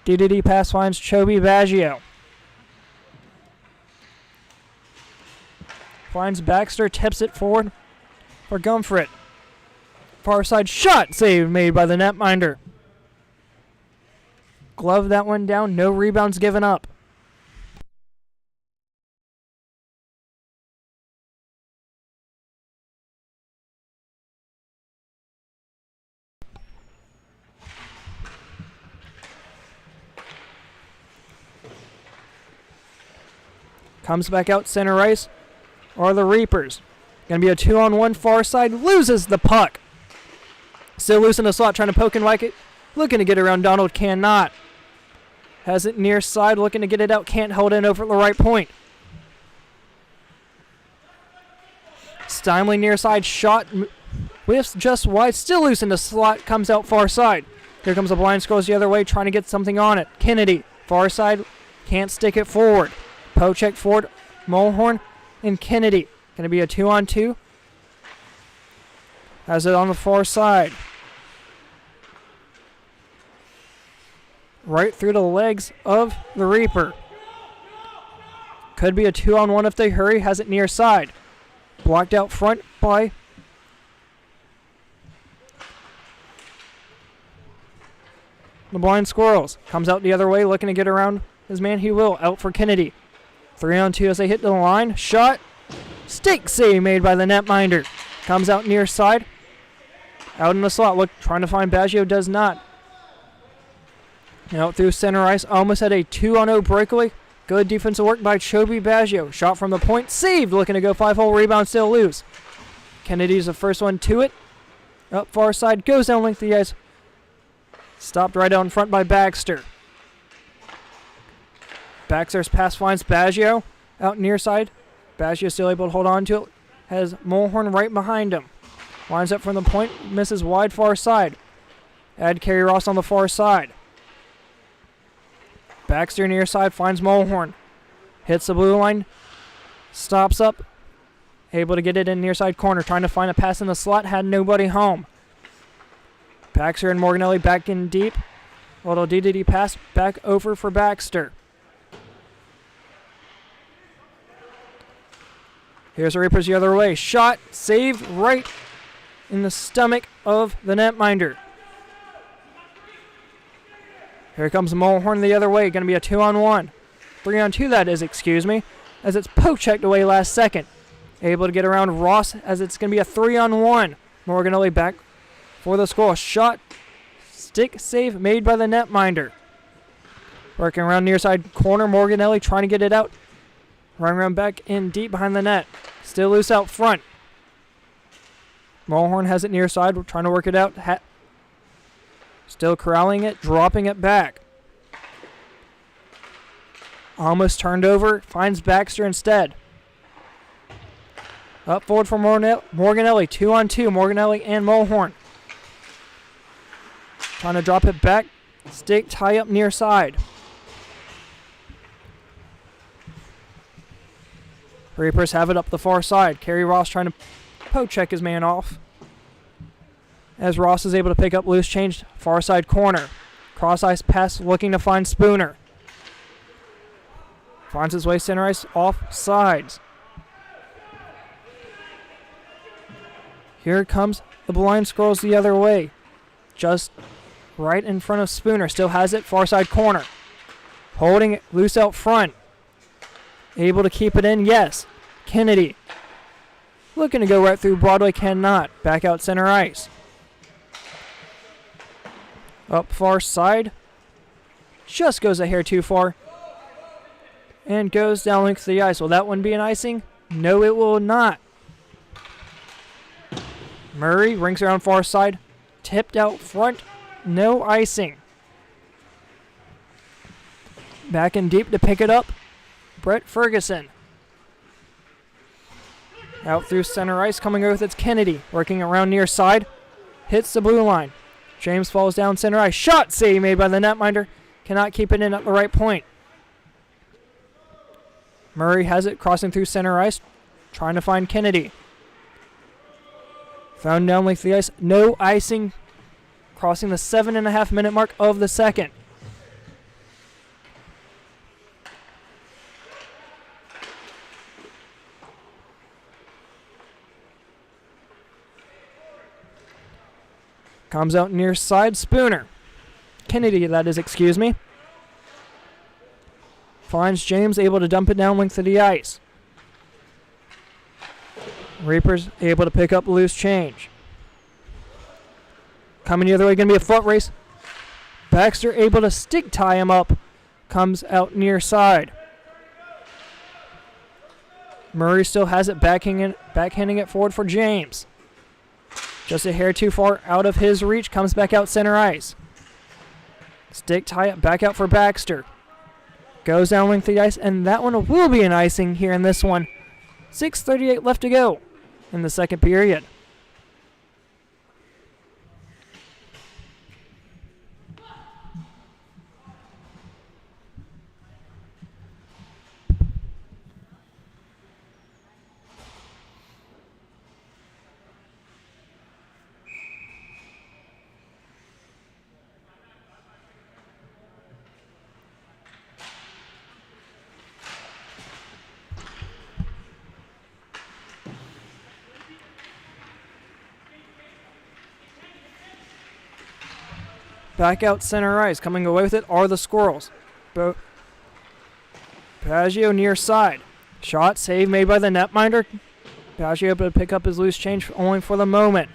DDD pass finds Chobi Baggio. Finds Baxter, tips it forward for Gumfrit. Far side shot save made by the netminder. Glove that one down, no rebounds given up. Comes back out center ice are the Reapers. Going to be a 2-on-1 far side. Loses the puck. Still loose in the slot, trying to poke and whack it. Looking to get around Donald, cannot. Has it near side, looking to get it out. Can't hold in over at the right point. Steinley near side, shot. Whiffs just wide. Still loose in the slot, comes out far side. Here comes the Blind Squirrels the other way, trying to get something on it. Kennedy, far side, can't stick it forward. Pocheck forward, Mulhorn and Kennedy. Going to be a 2-on-2. Has it on the far side. Right through the legs of the Reaper. Could be a 2-on-1 if they hurry. Has it near side. Blocked out front by the Blind Squirrels. Comes out the other way, looking to get around his man. He will. Out for Kennedy. 3-on-2 as they hit the line. Shot. Stick save made by the netminder. Comes out near side. Out in the slot. Look, trying to find Baggio. Does not. Out through center ice. Almost had a 2-on-0 breakaway. Good defensive work by Chobi Baggio. Shot from the point. Saved. Looking to go 5-hole. Rebound still loose. Kennedy's the first one to it. Up far side. Goes down length of the ice. Stopped right out in front by Baxter. Baxter's pass finds Baggio out near side. Baggio still able to hold on to it. Has Mulhorn right behind him. Lines up from the point, misses wide far side. Add Kerry Ross on the far side. Baxter near side finds Mulhorn. Hits the blue line. Stops up. Able to get it in near side corner. Trying to find a pass in the slot. Had nobody home. Baxter and Morganelli back in deep. A little DDD pass back over for Baxter. Here's the Reapers the other way. Shot, saved right in the stomach of the netminder. Here comes Mulhorn the other way. Going to be a 2-on-1. 3-on-2 that is, excuse me. As it's poke checked away last second. Able to get around Ross as it's going to be a 3-on-1. Morganelli back for the score. Shot, stick save made by the netminder. Working around near side corner. Morganelli trying to get it out. Running around back in deep behind the net. Still loose out front. Mulhorn has it near side. We're trying to work it out. Still corralling it. Dropping it back. Almost turned over. Finds Baxter instead. Up forward for Morganelli. 2-on-2. Morganelli and Mulhorn. Trying to drop it back. Stick tie up near side. Reapers have it up the far side. Kerry Ross trying to poke check his man off. As Ross is able to pick up loose change, far side corner. Cross ice pass looking to find Spooner. Finds his way center ice off sides. Here comes the blind Squirrels the other way. Just right in front of Spooner. Still has it, far side corner. Holding it loose out front. Able to keep it in, yes. Kennedy. Looking to go right through Broadway, cannot. Back out center ice. Up far side. Just goes a hair too far. And goes down length of the ice. Will that one be an icing? No, it will not. Murray rings around far side. Tipped out front. No icing. Back in deep to pick it up. Brett Ferguson. Out through center ice, coming over with it's Kennedy. Working around near side. Hits the blue line. James falls down center ice. Shot save made by the netminder. Cannot keep it in at the right point. Murray has it crossing through center ice. Trying to find Kennedy. Found down length of the ice. No icing. Crossing the 7.5 minute mark of the second. Comes out near side, Spooner. Kennedy, that is, excuse me. Finds James, able to dump it down length of the ice. Reapers able to pick up loose change. Coming the other way, going to be a foot race. Baxter able to stick tie him up. Comes out near side. Murray still has it, backhanding it forward for James. Just a hair too far out of his reach. Comes back out center ice. Stick tie it back out for Baxter. Goes down length of the ice, and that one will be an icing here in this one. 6:38 left to go in the second period. Back out center ice. Coming away with it are the Squirrels. Baggio near side. Shot save made by the netminder. Baggio able to pick up his loose change only for the moment.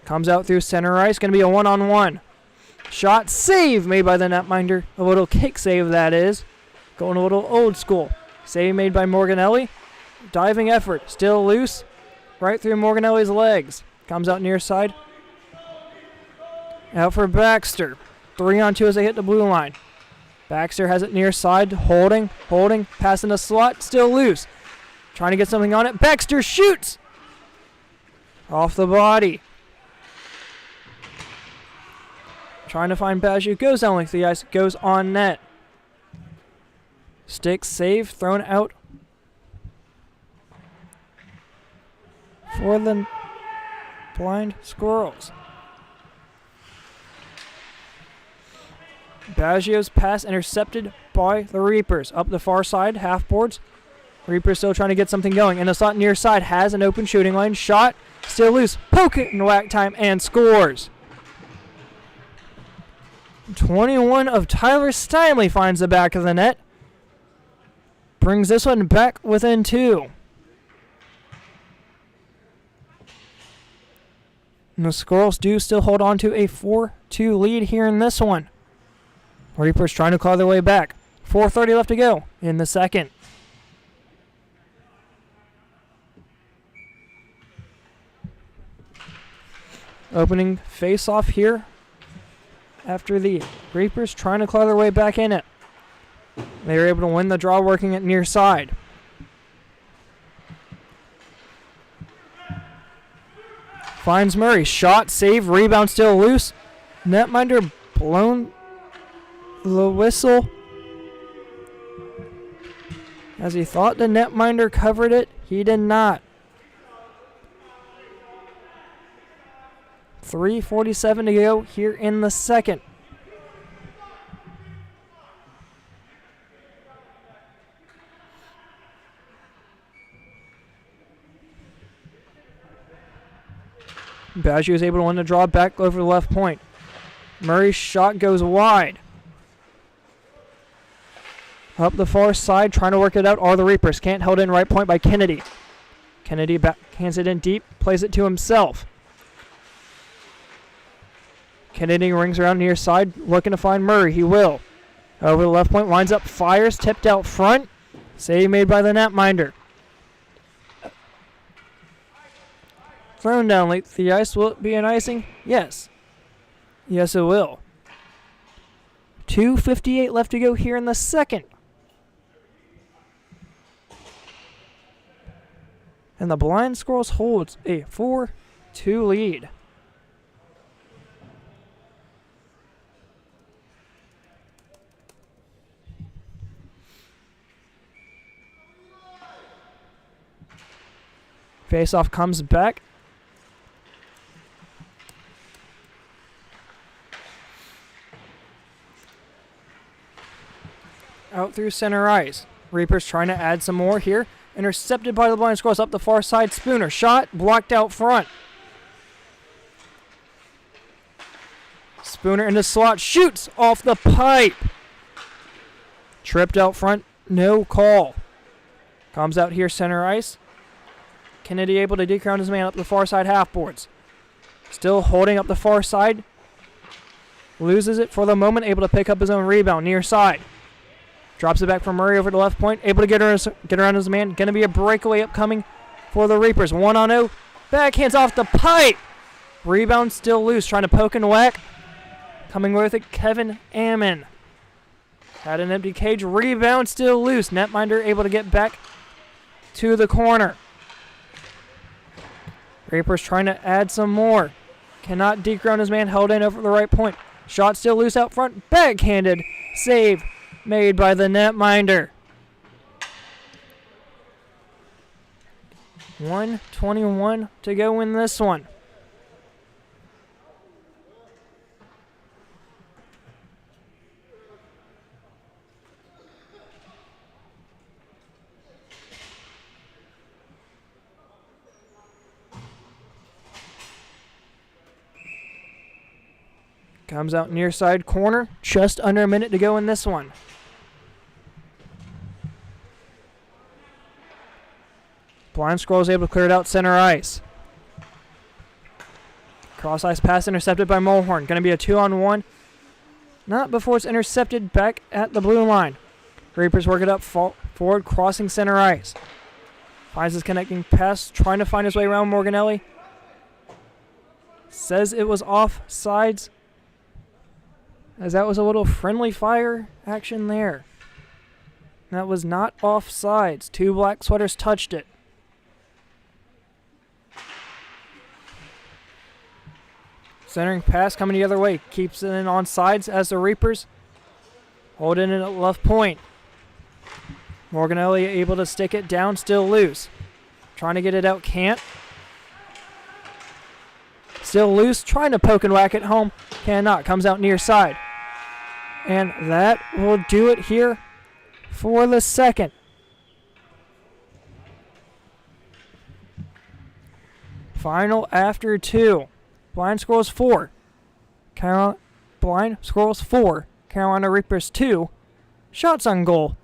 Comes out through center ice. Going to be a 1-on-1. Shot save made by the netminder. A little kick save that is. Going a little old school. Save made by Morganelli. Diving effort. Still loose. Right through Morganelli's legs. Comes out near side. Out for Baxter. 3-on-2 as they hit the blue line. Baxter has it near side, holding, passing the slot, still loose. Trying to get something on it. Baxter shoots! Off the body. Trying to find Baggio. Goes down like the ice. Goes on net. Stick save. Thrown out for the blind Squirrels. Baggio's pass intercepted by the Reapers. Up the far side, half boards. Reapers still trying to get something going. And the slot near side has an open shooting lane. Shot, still loose. Poke it in whack time and scores. 21 of Tyler Steinley finds the back of the net. Brings this one back within 2. And the Squirrels do still hold on to a 4-2 lead here in this one. Reapers trying to claw their way back. 4:30 left to go in the second. Opening face-off here after the Reapers trying to claw their way back in it. They were able to win the draw working at near side. Finds Murray. Shot, save, rebound still loose. Netminder blown the whistle. As he thought the netminder covered it, he did not. 3:47 to go here in the second. Baggio is able to win the draw back over the left point. Murray's shot goes wide. Up the far side, trying to work it out are the Reapers. Can't held in right point by Kennedy. Kennedy hands it in deep, plays it to himself. Kennedy rings around near side, looking to find Murray. He will. Over the left point, winds up, fires, tipped out front. Save made by the netminder. Thrown down late the ice. Will it be an icing? Yes. Yes, it will. 2:58 left to go here in the second. And the blind Squirrels holds a 4-2 lead. Face-off comes back. Out through center ice. Reapers trying to add some more here. Intercepted by the blind Squirrels up the far side. Spooner shot, blocked out front. Spooner in the slot, shoots off the pipe. Tripped out front, no call. Comes out here center ice. Kennedy able to decrown his man up the far side half boards. Still holding up the far side. Loses it for the moment, able to pick up his own rebound near side. Drops it back from Murray over to left point. Able to get around his man. Going to be a breakaway upcoming for the Reapers. 1-on-0. Backhands off the pipe. Rebound still loose. Trying to poke and whack. Coming with it, Kevin Ammon. Had an empty cage. Rebound still loose. Netminder able to get back to the corner. Reapers trying to add some more. Cannot deground his man. Held in over the right point. Shot still loose out front. Backhanded. Save made by the netminder. 1:21 to go in this one. Comes out near side corner. Just under a minute to go in this one. Blind Squirrels able to clear it out center ice. Cross ice pass intercepted by Mulhorn. Going to be a 2-on-1. Not before it's intercepted back at the blue line. Reapers work it up forward, crossing center ice. Finds his connecting pass, trying to find his way around Morganelli. Says it was off sides. as that was a little friendly fire action there. That was not offsides. 2 black sweaters touched it. Centering pass coming the other way. Keeps it in on sides as the Reapers hold it in at left point. Morganelli able to stick it down, still loose. Trying to get it out, can't. Still loose, trying to poke and whack it home. Cannot, comes out near side. And that will do it here for the second. Final after 2. Blind Squirrels 4. Blind Squirrels 4. Carolina Reapers 2. Shots on goal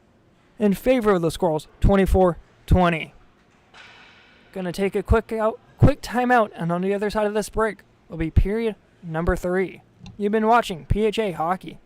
in favor of the Squirrels, 24-20. Gonna take a quick timeout, and on the other side of this break will be period number 3. You've been watching PHA Hockey.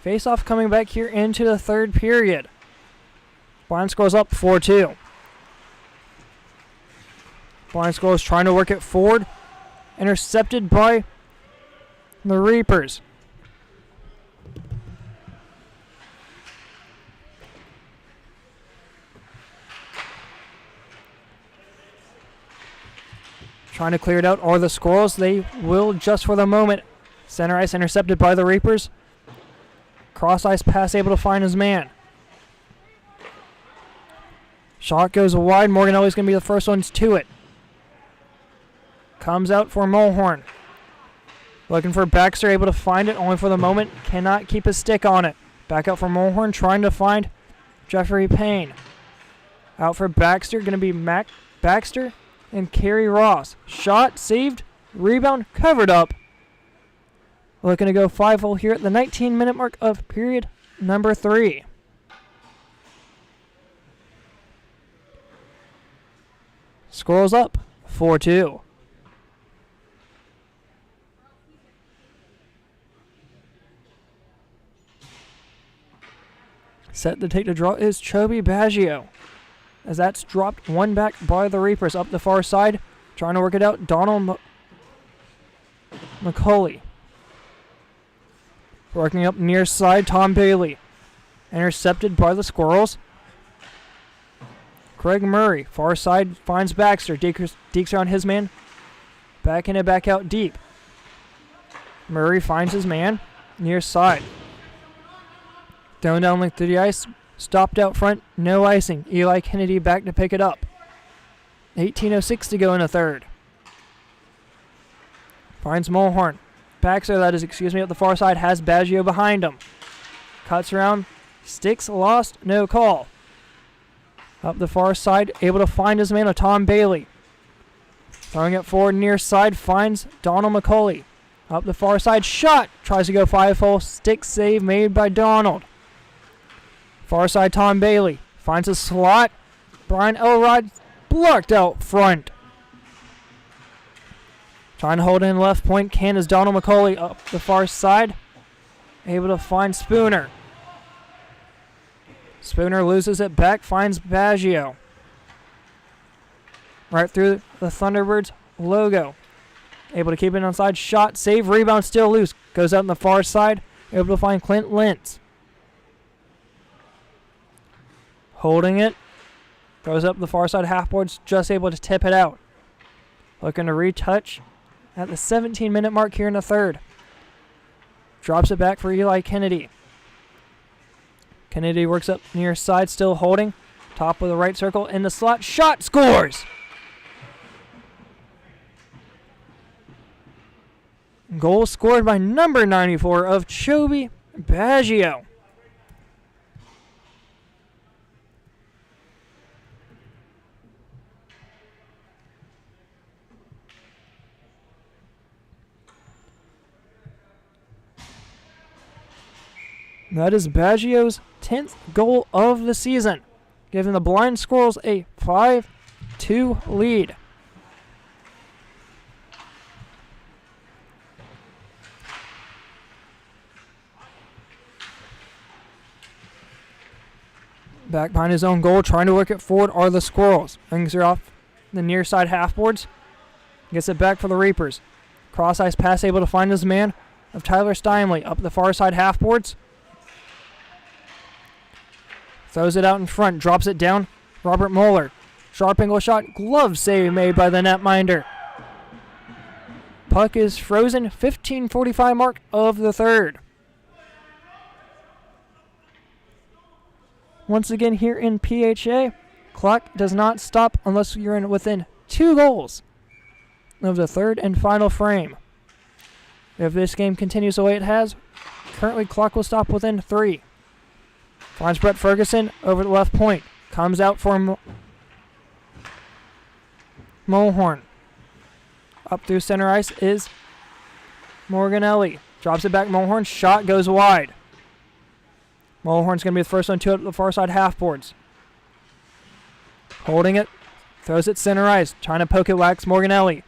Face-off coming back here into the third period. Blind Squirrels up 4-2. Blind Squirrels trying to work it forward. Intercepted by the Reapers. Trying to clear it out are the Squirrels. They will just for the moment. Center ice intercepted by the Reapers. Cross ice pass able to find his man. Shot goes wide. Morganelli's going to be the first ones to it. Comes out for Mulhorn. Looking for Baxter, able to find it only for the moment. Cannot keep his stick on it. Back out for Mulhorn, trying to find Jeffrey Payne. Out for Baxter, going to be Baxter and Kerry Ross. Shot, saved, rebound, covered up. Looking to go 5-0 here at the 19-minute mark of period number 3. Squirrels up 4-2. Set to take the draw is Chobe Baggio, as that's dropped one back by the Reapers up the far side. Trying to work it out, Donald McCauley. Working up near side, Tom Bailey. Intercepted by the Squirrels. Craig Murray, far side, finds Baxter. Dekes around his man. Back in and back out deep. Murray finds his man near side. Thrown down length to the ice. Stopped out front. No icing. Eli Kennedy back to pick it up. 18:06 to go in the third. Finds Mulhorn. Baxter, that is, up the far side, has Baggio behind him. Cuts around. Sticks lost. No call. Up the far side, able to find his man, Tom Bailey. Throwing it forward near side, finds Donald McCauley. Up the far side, shot. Tries to go 5-hole. Stick save made by Donald. Far side, Tom Bailey. Finds a slot. Brian Elrod blocked out front. Trying to hold in left point. Can is Donald McCauley up the far side. Able to find Spooner. Spooner loses it back, finds Baggio. Right through the Thunderbirds logo. Able to keep it onside. Shot, save, rebound, still loose. Goes out on the far side. Able to find Clint Lentz. Holding it. Goes up the far side half boards. Just able to tip it out. Looking to retouch at the 17-minute mark here in the third. Drops it back for Eli Kennedy. Kennedy works up near side, still holding. Top of the right circle in the slot. Shot, scores! Goal scored by number 94 of Chobe Baggio. That is Baggio's 10th goal of the season, giving the Blind Squirrels a 5-2 lead. Back behind his own goal, trying to work it forward are the Squirrels. Brings her off the near side half boards. Gets it back for the Reapers. Cross ice pass, able to find his man of Tyler Steinley up the far side half boards. Throws it out in front, drops it down. Robert Moeller. Sharp angle shot, glove save made by the netminder. Puck is frozen, 15:45 mark of the third. Once again here in PHA, clock does not stop unless you're in within 2 goals of the third and final frame. If this game continues the way it has, currently clock will stop within 3. Finds Brett Ferguson over the left point. Comes out for Mulhorn. Up through center ice is Morganelli. Drops it back. Mulhorn. Shot goes wide. Mulhorn's going to be the first one to it at the far side half boards. Holding it. Throws it center ice. Trying to poke it wax Morganelli.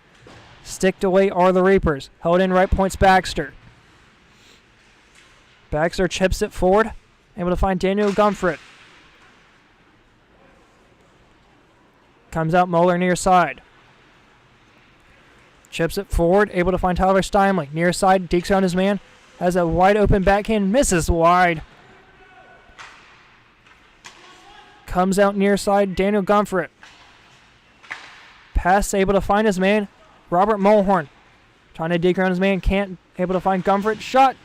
Sticked away are the Reapers. Held in right points Baxter. Baxter chips it forward. Able to find Daniel Gumfret. Comes out Moeller near side. Chips it forward. Able to find Tyler Steinley. Near side. Dekes around his man. Has a wide open backhand. Misses wide. Comes out near side. Daniel Gumfret. Pass able to find his man. Robert Mulhorn. Trying to deke around his man. Can't. Able to find Gumfret. Shot.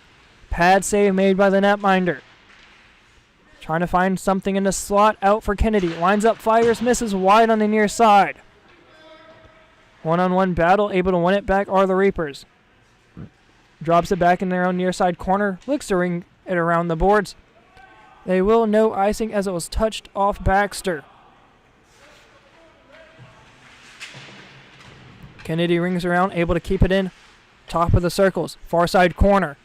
Pad save made by the netminder. Trying to find something in the slot. Out for Kennedy. Lines up, fires, misses wide on the near side. One-on-one battle. Able to win it back are the Reapers. Drops it back in their own near side corner. Looks to ring it around the boards. They will no icing as it was touched off Baxter. Kennedy rings around. Able to keep it in. Top of the circles. Far side corner.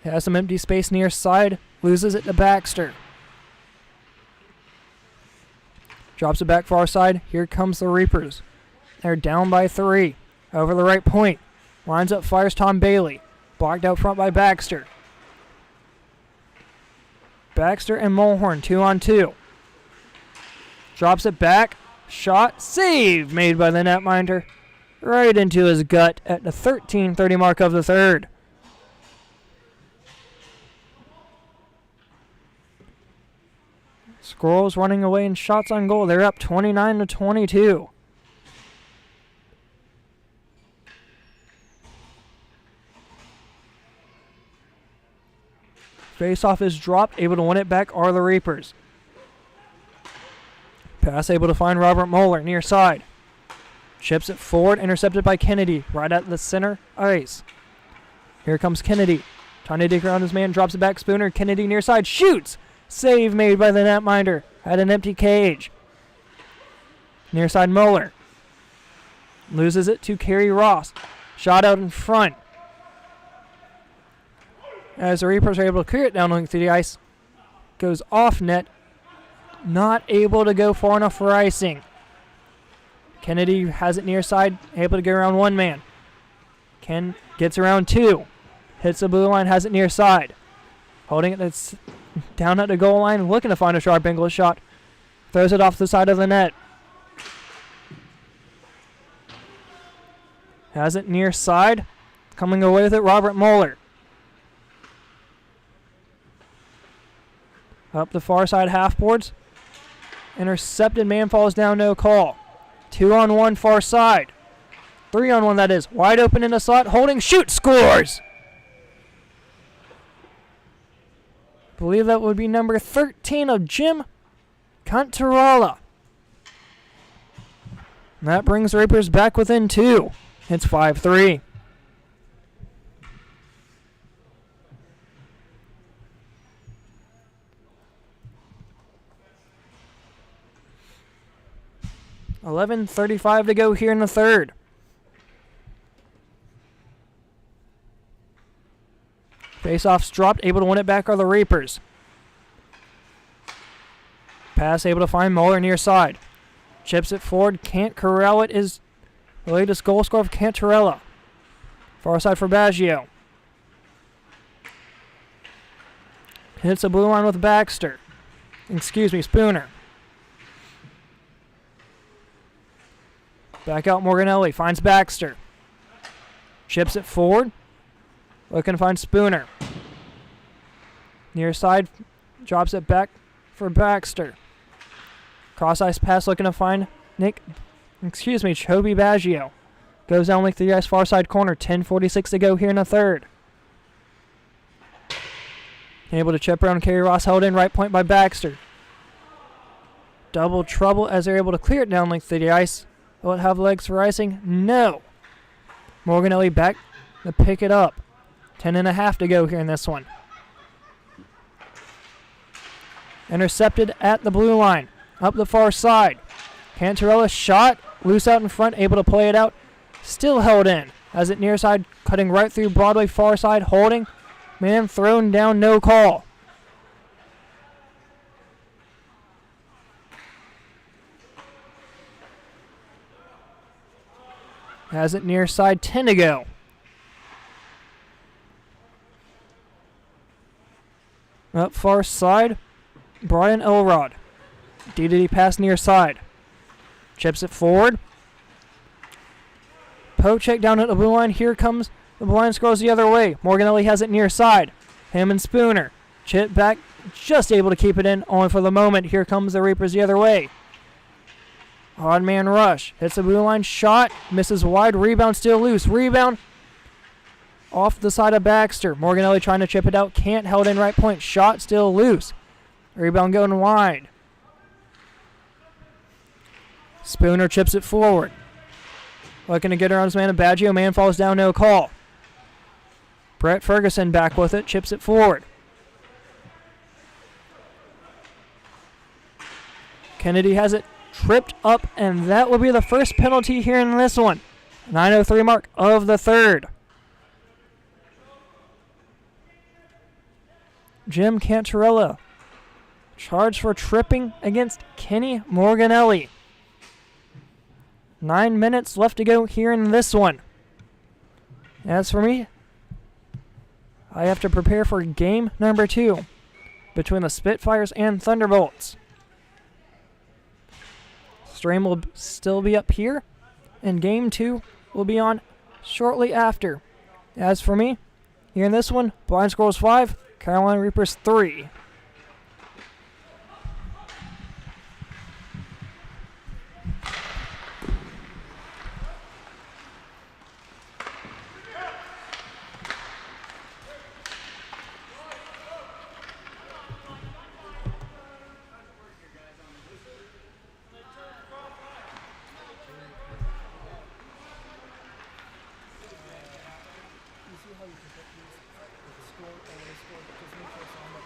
Has some empty space near side. Loses it to Baxter. Drops it back far side. Here comes the Reapers. They're down by 3. Over the right point. Lines up, fires Tom Bailey. Blocked out front by Baxter. Baxter and Mulhorn 2-on-2. Drops it back. Shot. Save made by the netminder. Right into his gut at the 13:30 mark of the third. Squirrels running away in shots on goal. They're up 29-22. Face-off is dropped. Able to win it back are the Reapers. Pass able to find Robert Moeller near side. Chips it forward. Intercepted by Kennedy. Right at the center ice. Here comes Kennedy. Trying to dig around his man. Drops it back. Spooner. Kennedy near side. Shoots! Save made by the netminder. Had an empty cage. Near side Moeller. Loses it to Kerry Ross. Shot out in front. As the Reapers are able to clear it down through the ice. Goes off net. Not able to go far enough for icing. Kennedy has it near side. Able to get around one man. Ken gets around 2. Hits the blue line. Has it near side. Holding it. That's down at the goal line, looking to find a sharp angle shot. Throws it off the side of the net. Has it near side. Coming away with it, Robert Moeller. Up the far side half boards. Intercepted, man falls down, no call. 2-on-1 far side. 3-on-1 that is. Wide open in the slot, holding, shoot, scores! Believe that would be number 13 of Jim Cantarella. And that brings Reapers back within 2. It's 5-3. $11:35 to go here in the third. Face-offs dropped, able to win it back are the Reapers. Pass able to find Moeller near side. Chips it forward, can't corral it, is the latest goal score of Cantarella. Far side for Baggio. Hits the blue line with Baxter. Spooner. Back out Morganelli, finds Baxter. Chips it forward. Looking to find Spooner. Near side, drops it back for Baxter. Cross ice pass looking to find Chobi Baggio. Goes down like the ice far side corner, 10:46 to go here in the third. Able to chip around Kerry Ross, held in right point by Baxter. Double trouble as they're able to clear it down like the ice. Will it have legs for icing? No. Morganelli back to pick it up. 10.5 to go here in this one. Intercepted at the blue line. Up the far side. Cantarella shot. Loose out in front. Able to play it out. Still held in. As it near side. Cutting right through Broadway far side. Holding. Man thrown down. No call. Has it near side, 10 to go. Up far side, Brian Elrod. D pass near side. Chips it forward. Poke check down at the blue line. Here comes the blind scrolls the other way. Morganelli has it near side. Him and Spooner. Chip back, just able to keep it in, only for the moment. Here comes the Reapers the other way. Odd man rush. Hits the blue line. Shot. Misses wide. Rebound still loose. Rebound off the side of Baxter. Morganelli trying to chip it out. Can't. Held in right point. Shot still loose. Rebound going wide. Spooner chips it forward. Looking to get around his man of Baggio. Man falls down. No call. Brett Ferguson back with it. Chips it forward. Kennedy has it. Tripped up, and that will be the first penalty here in this one. 9:03 mark of the third. Jim Cantarella charged for tripping against Kenny Morganelli. 9 minutes left to go here in this one. As for me, I have to prepare for game number 2 between the Spitfires and Thunderbolts. Stream will still be up here, and game 2 will be on shortly after. As for me, here in this one, Blind Squirrels 5, Carolina Reapers 3. How you can get these, like, score, just make sure it's on the